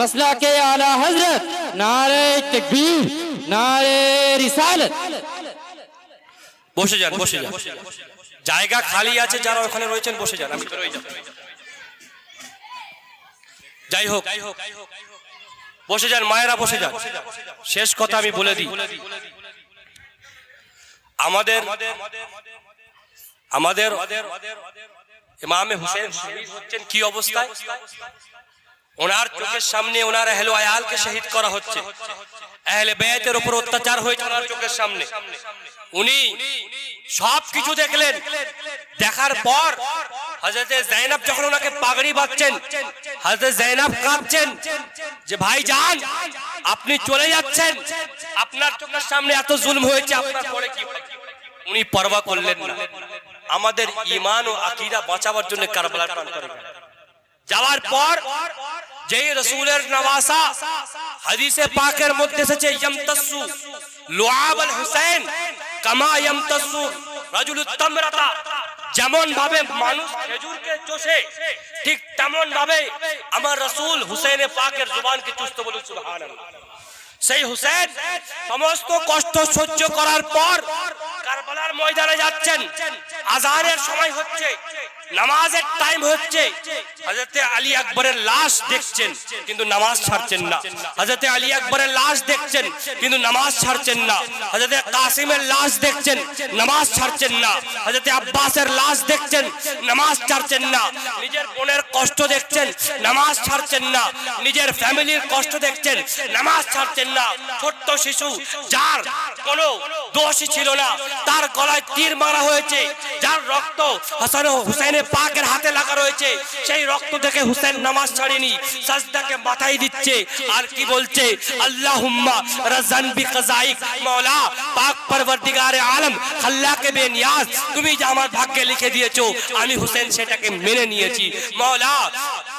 मसला के आला हजरत, नारे तकबीर, नारे रिसालत।
বসে যান, বসে যান, জায়গা খালি আছে, যারা ওখানে রয়েছেন বসে যান, আমি বেরোই যাব। যাই হোক, বসে যান মায়েরা, বসে যান। শেষ কথা আমি বলে দিই, আমাদের ইমামে হুসেন শহীদ হচ্ছেন কি অবস্থায়? ওনার চোখের সামনে ওনার আহলে আয়ালকে শহীদ করা হচ্ছে, আহলে বাইতের উপর অত্যাচার হয়েছে ওনার চোখের সামনে। উনি সব কিছু দেখলেন, দেখার পর হযরতে যায়েনব যখন ওনাকে পাগড়ি বাঁধছেন, হযরতে যায়েনব কাঁপছেন যে ভাইজান আপনি চলে যাচ্ছেন, আপনার চোখের সামনে এত জুলম হয়েছে, আপনার পরে কি হবে? উনি পরোয়া করলেন না। আমাদের ঈমান ও আকীদা বাঁচাবার জন্য কারবালার প্রান্তরে যাওয়ার পর যেই রাসূলের নওয়াসা হাদিসে পাকের মধ্যে এসেছে, ইয়ামতাসু লুআব আল হুসাইন কামা ইয়ামতাসু রাজুলুত তামরাতা, যেমন ভাবে মানুষ খেজুরকে চষে ঠিক তেমন ভাবে আমার রাসূল হুসাইনে পাকের জবানকে চুষতে, বলুন সুবহানাল্লাহ। সেই হুসেন সমস্ত কষ্ট সহ্য করার পর কারবালার ময়দানে যাচ্ছেন, আজানের সময় হচ্ছে, নামাজের টাইম হচ্ছে, হযরতে আলী আকবরের লাশ দেখছেন কিন্তু নামাজ ছাড়ছেন না, হযরতে আলী আকবরের লাশ দেখছেন কিন্তু নামাজ ছাড়ছেন না, হযরতে কাসিমের লাশ দেখছেন, নামাজ ছাড়ছেন না, হযরতে আব্বাসের লাশ দেখছেন, নামাজ ছাড়ছেন না, নিজের বোনের কষ্ট দেখছেন, নামাজ ছাড়ছেন না, নিজের ফ্যামিলির কষ্ট দেখছেন, নামাজ ছাড়ছেন না। ছোট্ট শিশু যার কোনো দোষই ছিল না, তার গলায় তীর মারা হয়েছে, যার রক্ত হাসান ও হুসাইনের পাকের হাতে লাগা রয়েছে, সেই রক্ত দেখে হুসেন নামাজ ছাড়েনি, সাজদাকে মাথায় দিচ্ছে আর কি বলছে, আল্লাহুম্মা রাজান বিকাযাইক, মাওলা পাক পরওয়ারদিগারে আলম আল্লাহকে বেনিয়াজ, তুমি যে আমার ভাগ্যে লিখে দিয়েছো আমি হুসেন সেটাকে মেনে নিয়েছি। মাওলা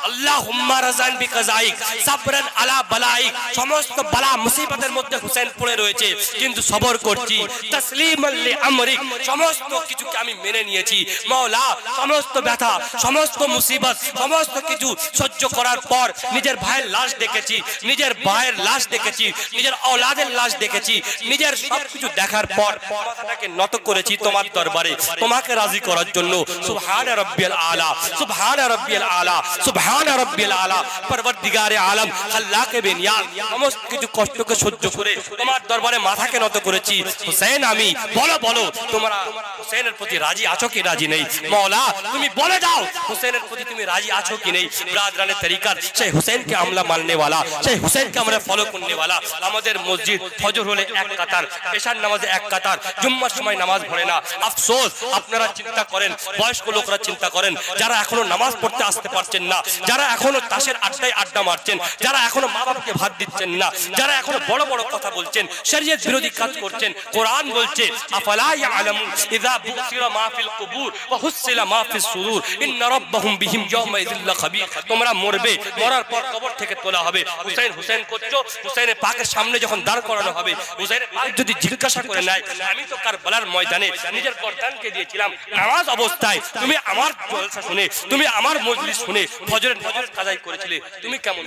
আল্লাহুম্মা রাজান বিকাযাইক সাবরান আলা বালাইক, সমস্ত বালা মুসিবতের মধ্যে হুসেন পড়ে রয়েছে কিন্তু সবর করছি, তাসলিমান লি আমরিক, সমস্ত কিছুকে আমি মেনে নিয়েছি। মাওলা সমস্ত ব্যথা, সমস্ত মুসিবত, সমস্ত কিছু সহ্য করার পর নিজের ভাইয়ের লাশ দেখেছি, নিজের ভাইয়ের লাশ দেখেছি, নিজের আওলাদের লাশ দেখেছি, নিজের সবকিছু দেখার পর মাথাটাকে নত করেছি তোমার দরবারে তোমাকে রাজি করার জন্য। সুবহান রাব্বিয়াল আলা, সুবহান রাব্বিয়াল আলা, সুবহান রাব্বিয়াল আলা। পরওয়ারদিগারে আলম আল্লাহকে বেনিয়াজ সমস্ত কিছু কষ্টকে সহ্য করে তোমার দরবারে মাথাকে নত করেছি। হুসেন আমি বলো বলো তোমরা হুসেনের প্রতি রাজি আছো কি রাজি নেই? মাওলা তুমি বলে দাও হুসেনের প্রতি তুমি রাজি আছো কি নেই? ব্রাদরানে তরিকাত সেই হুসেনকে আমরা মাননে वाला, সেই হুসেনকে আমরা ফলো করনে वाला। আমাদের মসজিদ ফজর হলে এক কাতার, এশার নামাজে এক কাতার, জুম্মার সময় নামাজ পড়ে না। আফসোস, আপনারা চিন্তা করেন, বয়স্ক লোকরা চিন্তা করেন, যারা এখনো নামাজ পড়তে আসতে পারছেন না, যারা এখনো তাসের আড্ডায় আড্ডা মারছেন, যারা এখনো মা বাবাকে ভাত দিচ্ছেন না, যারা এখনো বড় বড় কথা বলছেন, শরীয়ত বিরোধী কাজ করছেন। কোরআন বলছে আফালা ইয়ালামু ইযা বুসিরা মা ফিল কুবুর ওয়া হুসিলা মা ফিস সুদুর ইন্না রাব্বাহুম বিহিম ইয়াওমাইযিল লাখাবীর। তোমরা মরবে, মরার পর কবর থেকে তোলা হবে। হুসাইন হুসাইন করছো, হুসাইনের পাকের সামনে যখন দাঁড় করানো হবে, হুসাইনের পাক যদি জিজ্ঞাসা করে নেয়, আমি তো কারবালার ময়দানে নিজের গর্দানকে দিয়েছিলাম নামাজ অবস্থায়, তুমি আমার জলসা শুনে, তুমি আমার মজলিস শুনে ফজরের নামাজ কাজাই করেছিলে, তুমি কেমন?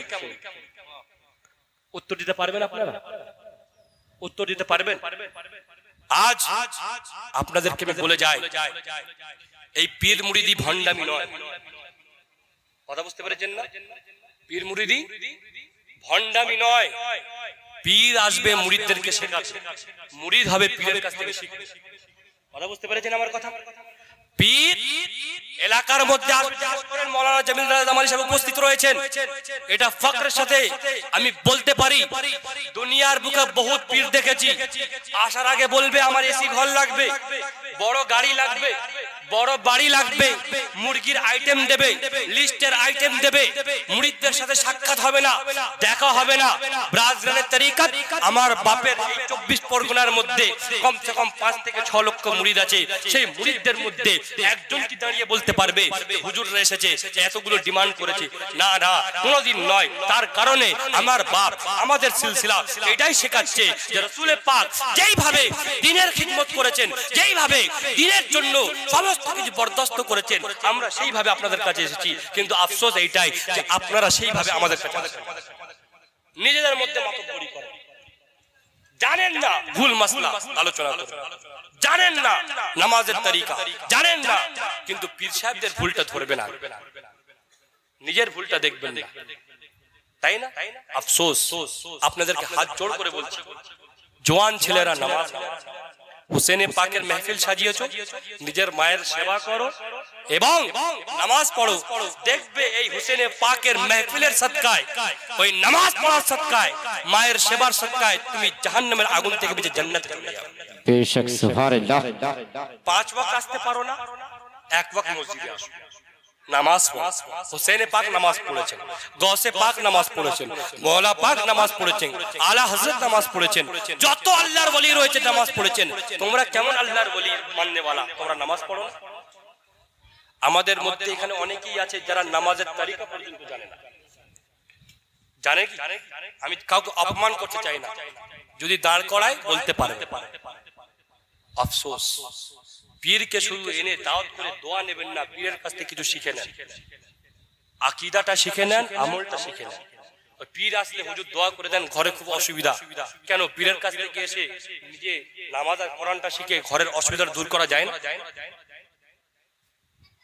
উত্তর দিতে পারবেন আপনারা? উত্তর দিতে পারবেন? আজ আপনাদেরকে আমি বলে যাই, এই পীর মুরিদি ভণ্ডামি নয়। কথা বুঝতে পেরেছেন না? পীর মুরিদি ভণ্ডামি নয়। পীর আসবে মুরিদদেরকে শেখাতে, মুরিদ হবে পীরের কাছ থেকে শিখবে। কথা বুঝতে পেরেছেন আমার কথা? পীর এলাকার মধ্যে মাওলানা জামিল রাজা জামালি সাহেব উপস্থিত রয়েছেন, এটা ফখরের সাথে আমি বলতে পারি। দুনিয়ার বুকে বহুত পীর দেখেছি, আসার আগে বলবে আমার এসি ঘর লাগবে, বড় গাড়ি লাগবে, বড় বাড়ি লাগবে, মুরগির আইটেম দেবে, লিস্টের আইটেম দেবে, মুরিদদের সাথে সাক্ষাৎ হবে না, দেখা হবে না। ব্রাজরানের তরিকত আমার বাপের এই 24 পরগনার মধ্যে কমসে কম 5 থেকে 6 লক্ষ মুরিদ আছে। সেই মুরিদদের মধ্যে একজন কি দাঁড়িয়ে বলতে পারবে হুজুররা এসেছে এতগুলো ডিমান্ড করেছে? না না, কোনোদিন নয়। তার কারণে আমার বাপ আমাদের সিলসিলা এটাই শেখাচ্ছে যে রাসূল পাক যেইভাবে দ্বীনের খিদমত করেছেন, যেইভাবে দ্বীনের জন্য সমস্ত কিছু বরদাস্ত করেছেন, আমরা সেইভাবে আপনাদের কাছে এসেছি। কিন্তু আফসোস এইটাই যে আপনারা সেইভাবে আমাদের কাছে নিজেদের মধ্যে মাতব্বরি করেন, জানেন না ভুল মাসলা আলোচনা করেন, জানেন না নামাজের তরিকা, জানেন না, কিন্তু পীর সাহেবদের ভুলটা ধরবে না, নিজের ভুলটা দেখবেন না, তাই না? আফসোস, আপনাদেরকে হাত জোড় করে বলছি, জওয়ান ছেলেরা নামাজ, হুসেনে পাকের মেহফিল সাজিয়েছো, নিজের মায়ের সেবা করো এবং নামাজ পড়ো। দেখবে এই হুসেনে পাকের মেহফিলের সদকায়, ওই নামাজ পড়ার সদকায়, মায়ের সেবার সদকায় তুমি জাহান্নামের আগুন থেকে বেঁচে জান্নাতে চলে যাবে।
বেশক সুবহানাল্লাহ।
5 ওয়াক্ত আসতে পারো না, 1 ওয়াক্ত মসজিদে আসো, নামাজ পড়ো। হুসেনে পাক নামাজ পড়েছেন, গৌসে পাক নামাজ পড়েছেন, মওলা পাক নামাজ পড়েছেন, আলা হযরত নামাজ পড়েছেন, যত আল্লাহর ওলি রয়েছে নামাজ পড়েছেন। তোমরা কেমন আল্লাহর ওলি মাননেওয়ালা, তোমরা নামাজ পড়ো না? আমাদের মধ্যে এখানে অনেকেই আছে যারা নামাজের তরিকা পর্যন্ত জানে না। জানে কি? আমি কাউকে অপমান করতে চাই না, যদি দাঁড় করায় বলতে পারে। আফসোস, পীরকে শুধু এনে দাওয়াত করে দোয়া নেবেন না, পীরের কাছ থেকে কিছু শিখে নেন, আকীদাটা শিখে নেন, আমলটা শিখে নেন। ওই পীর আসলে হুজুর দোয়া করে দেন, ঘরে খুব অসুবিধা, কেন? পীরের কাছ থেকে এসে নিজে নামাজ আর কোরআনটা শিখে ঘরের অসুবিধা দূর করা যায় না?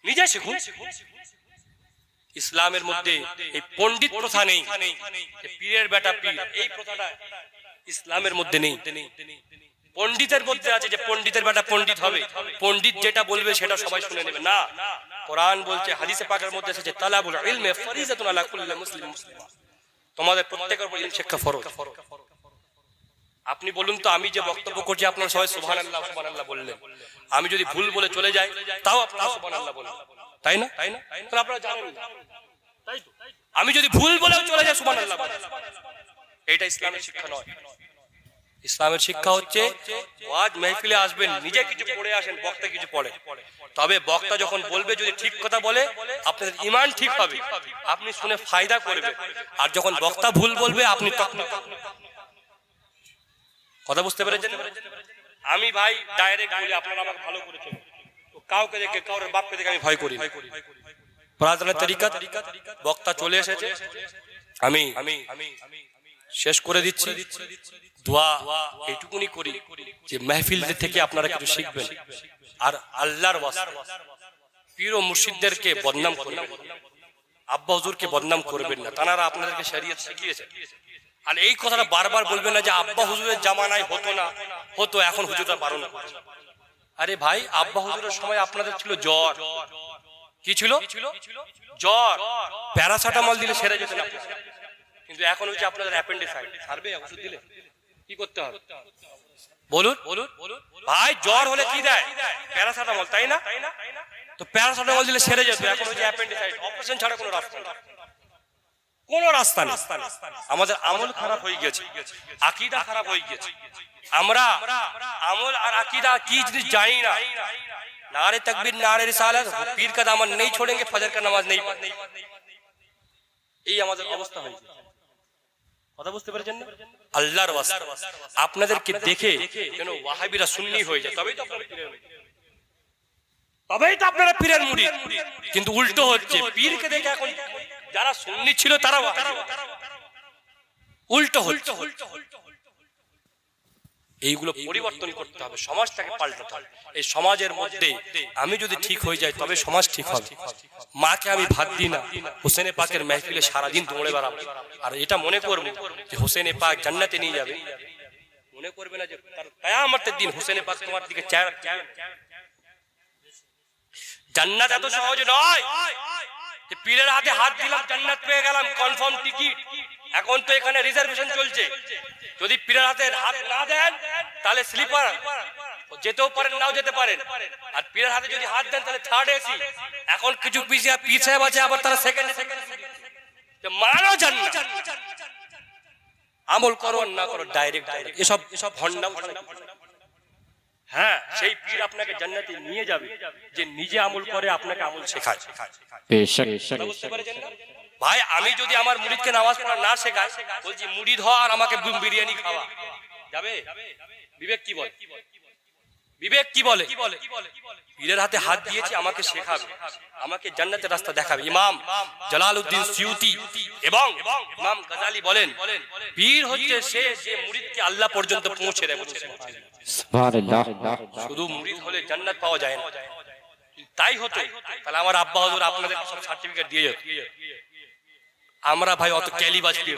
নিজে শিখুন। ইসলামের মধ্যে এই পণ্ডিত প্রথা নেই, পীরের বেটা পীর, এই প্রথাটা ইসলামের মধ্যে নেই। পণ্ডিতের মধ্যে আছে যে পণ্ডিতের বেটা পণ্ডিত হবে, পণ্ডিত যেটা বলবে সেটা সবাই শুনে নেবে না। কোরআন বলছে, হাদিসে পাকের মধ্যে এসেছে, তালাবুল ইলমি ফরিজাতুন আলা কুল্লি মুসলিম মুসলিমা, তোমাদের প্রত্যেকের উপর ইলম শিক্ষা ফরজ। আপনি বলুন তো, আমি যে বক্তব্য করছি আপনারা সবাই সুবহানাল্লাহ সুবহানাল্লাহ বললেন, আমি যদি ভুল বলে চলে যাই তাও আপনারা সুবহানাল্লাহ বললেন, তাই না? তাহলে আপনারা জানেন না, তাই তো? আমি যদি ভুল বলেও চলে যাই সুবহানাল্লাহ বললেন, এটা ইসলামের শিক্ষা নয়। ইসলামের শিক্ষা হচ্ছে ওয়াজ মেহফিলে আসবেন, নিজে কিছু পড়ে আসেন, বক্তা কিছু পড়ে, তবে বক্তা যখন বলবে যদি ঠিক কথা বলে আপনাদের ঈমান ঠিক হবে, আপনি শুনে ফায়দা করবেন। আর যখন বক্তা ভুল বলবে আপনি তখন, কথা বুঝতে পেরেছেন? আমি ভাই ডাইরেক্ট বলি, আপনারা আমাকে ভালো করেছেন, কাউকে দেখে, কারোর বাপকে দেখে আমি ভয় করি না। প্রার্থনার তরিকা, বক্তা চলে এসেছে, আমি শেষ করে দিচ্ছি। দোয়া এইটুকুনি করি যে মেহফিল থেকে আপনারা কিছু শিখবেন, আর আল্লাহর ওয়াস্তে পীর ও মুর্শিদদেরকে বদনাম করবেন, আব্বা হুজুরকে বদনাম করবেন না, তারা আপনাদেরকে শরীয়ত শিখিয়েছে। আর এই কথাটা বারবার বলবেন না যে আব্বা হুজুরের জামানায় হতো না, হতো, এখন হুজুররা বারণ করে। আরে ভাই, আব্বা হুজুরের সময় আপনাদের ছিল জ্বর, কি ছিল? জ্বর, প্যারাসিটামল দিলে সেরে যেত না, কিন্তু এখন হচ্ছে আপনাদের অ্যাপেন্ডিসাইটিস, সারবে ওষুধ দিলে কি করতে হবে বলুন? ভাই জ্বর হলে কি দেয়? প্যারাসিটামল, তাই না? তো প্যারাসিটামল দিলে সেরে যেত, এখন হচ্ছে অ্যাপেন্ডিসাইটিস, অপারেশন ছাড়া কোনো রাস্তা নেই। কোনো রাস্তা নেই। আমাদের আমল খারাপ হয়ে গেছে, আকীদা খারাপ হয়ে গেছে। আমরা আমল আর আকীদা কি জিনিস জানি না। नारे तकबीर नारे रिसालत, पीर का दामन नहीं छोड़ेंगे, फजर का नमाज नहीं पढ़ेंगे। এই আমাদের অবস্থা হয়েছে। কথা বুঝতে পেরেছেন না? আল্লাহর ওয়াস্তে আপনাদেরকে দেখে যেন ওয়াহাবিরা সুন্নি হয়ে যায়, তবেই তো আপনারা পীরের মুরিদ, তবেই তো আপনারা পীরের মুরিদ। কিন্তু উল্টো হচ্ছে, পীরকে দেখে এখন যারা সুন্নি ছিল তারা ওয়াহাবি, উল্টো হচ্ছে। এইগুলো পরিবর্তন করতে হবে, সমাজটাকে পাল্টাতে হবে। এই সমাজের মধ্যে আমি যদি ঠিক হয়ে যাই তবে সমাজ ঠিক হবে। মাকে আমি ভাত দিই না, হোসেনে পাকের মেহফিলে সারাদিন দৌড়ে বেড়াবো আর এটা মনে করবো যে হোসেনে পাক জান্নাতে নিয়ে যাবে, মনে করবে না যে তার কিয়ামতের দিন হোসেনে পাক তোমার দিকে চেহারা। জান্নাত এত সহজ নয় যে পীরের হাতে হাত দিলাম জান্নাত পেয়ে গেলাম, কনফার্ম টিকিট। এখন তো এখানে রিজার্ভেশন চলছে, যদি পীরের হাতে হাত না দেন তাহলে স্লিপার যেতেও পারেন, নাও যেতে পারেন। আর পীরের হাতে যদি হাত দেন তাহলে থার্ড এসি। এখন কিছু পীর সাহেব আছে আবার তারা সেকেন্ড মানো জান্নাত। আমল করো না করো ডাইরেক্ট এসব ভন্ডা। হ্যাঁ, সেই পীর আপনাকে জান্নাতে নিয়ে যাবে যে নিজে আমল করে আপনাকে আমল শেখায়।
बेशक
বুঝতে পেরেছেন না ভাই? আমি যদি আমার মুরিদকে নামাজ পড়া না শেখাই, বলছি মুরিদ হওয়া আর আমাকে বিরিয়ানি খাওয়া যাবে? বিবেক কি বলে? বিবেক কি বলে? পীরের হাতে হাত দিয়েছি, আমাকে শেখাবে, আমাকে জান্নাতের রাস্তা দেখাবে। ইমাম জালালউদ্দিন সিউতি এবং ইমাম গাজালি বলেন, পীর হচ্ছে সে যে মুরিদকে আল্লাহ পর্যন্ত পৌঁছে দেয়।
সুবহানাল্লাহ।
শুধু মুরিদ হলে জান্নাত পাওয়া যায় না। তাই হতো তাহলে আমার আব্বা হুজুর আপনাদের সব সার্টিফিকেট দিয়ে যেত। আমরা ভাই অত ক্যালিবাজ পীর,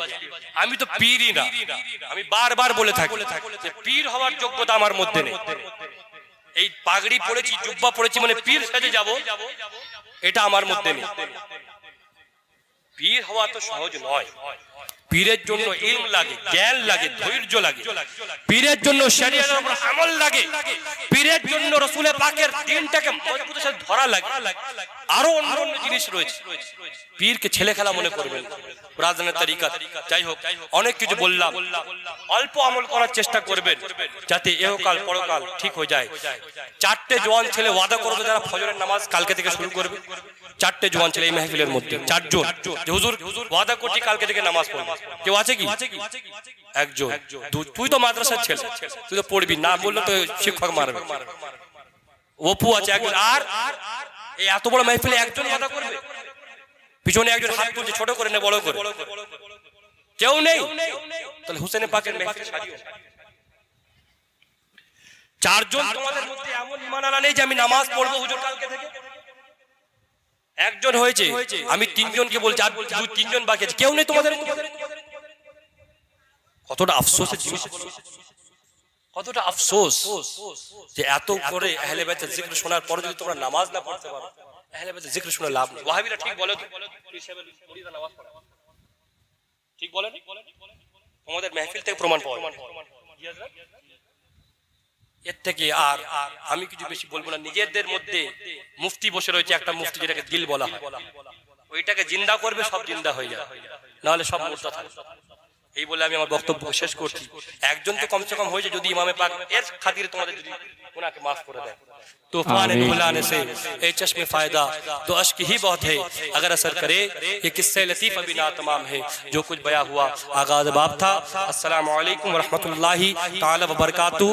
আমি তো পীরই না। আমি বারবার বলে থাকি যে পীর হওয়ার যোগ্যতা আমার মধ্যে নেই। এই পাগড়ি পরেছি, জুব্বা পরেছি মানে পীর সেজে যাব, এটা আমার মধ্যে নেই। পীর হওয়া তো সহজ নয়। পীরের জন্য ইলম লাগে, জ্ঞান লাগে, ধৈর্য লাগে। পীরের জন্য শরীয়তের উপর আমল লাগে। পীরের জন্য রাসূল পাকের দ্বীনটাকে মজবুতের সাথে ধরা লাগে। আরো অন্য জিনিস রয়েছে। পীরকে ছেলে খেলা মনে করবেন, রাজনের তরিকা। যাই হোক, অনেক কিছু বললাম। অল্প আমল করার চেষ্টা করবেন যাতে ইহকাল পরকাল ঠিক হয়ে যায়। চারটে জওয়ান ছেলে ওয়াদা করবে যারা ফজরের নামাজ কালকে থেকে শুরু করবে। চারটে জওয়ান ছেলে এই মাহফিলের মধ্যে, চারজন, যে হুজুর ওয়াদা করছি কালকে থেকে নামাজ পড়ব। কেউ আছে কি? একজন। তুই তো মাদ্রাসার ছেলে, তুই তো পড়বি না, বললে তো শিক্ষক মারবে। অপু আছে একজন। আর এই এত বড় মাহফিলে একজন ওয়াদা করবে? পিছনে একজন হাত তুলছে, ছোট করে না বড় করে? কেউ নেই। তাহলে হোসেনে পাকের মাহফিল সারিও। চারজন তোমাদের মধ্যে এমন ঈমান আলা নেই যে আমি নামাজ পড়বো হুজুর কালকে থেকে? একজন হয়েছে, আমি তিনজনকে বলছি, আর তিনজন বাকি আছে, কেউ নেই তোমাদের মধ্যে। কতটা আফসোসের জিনিস, কতটা আফসোস যে এত করে আহলে বাইতের জিকির শোনার পরে যদি তোমরা নামাজ না পড়তে পারো। আহলে বাইতের জিকির শুনে লাভ নেই। ওয়াহাবিরা ঠিক বলে তো, ঠিক বলে তোমাদের মাহফিল থেকে প্রমাণ পাওয়া যায়। এর থেকে আর আমি কিছু বেশি বলবো না। নিজেদের মধ্যে মুফতি বসে রয়েছে, একটা মুফতি যেটাকে দিল বলা হয়, ওইটাকে জিন্দা করবে, সব জিন্দা হয়ে যাবে, নাহলে সব মুর্দা থাকবে। এই বলে আমি আমার বক্তব্য শেষ করছি। একজন তো কমসে কম হয়েছে, যদি ইমামে পাক এর খাতিরে তোমাদের যদি গুনাহকে মাফ করে দেয়। तूफान बुलाने से ए चश्मे फायदा तो अश्क ही बहुत है, अगर असर करे ये किस्से लतीफ़ अभी ना तमाम है। जो कुछ बया हुआ आगाज़ बाब था। अस्सलामु अलैकुम व रहमतुल्लाहि ताला व बरकातहू।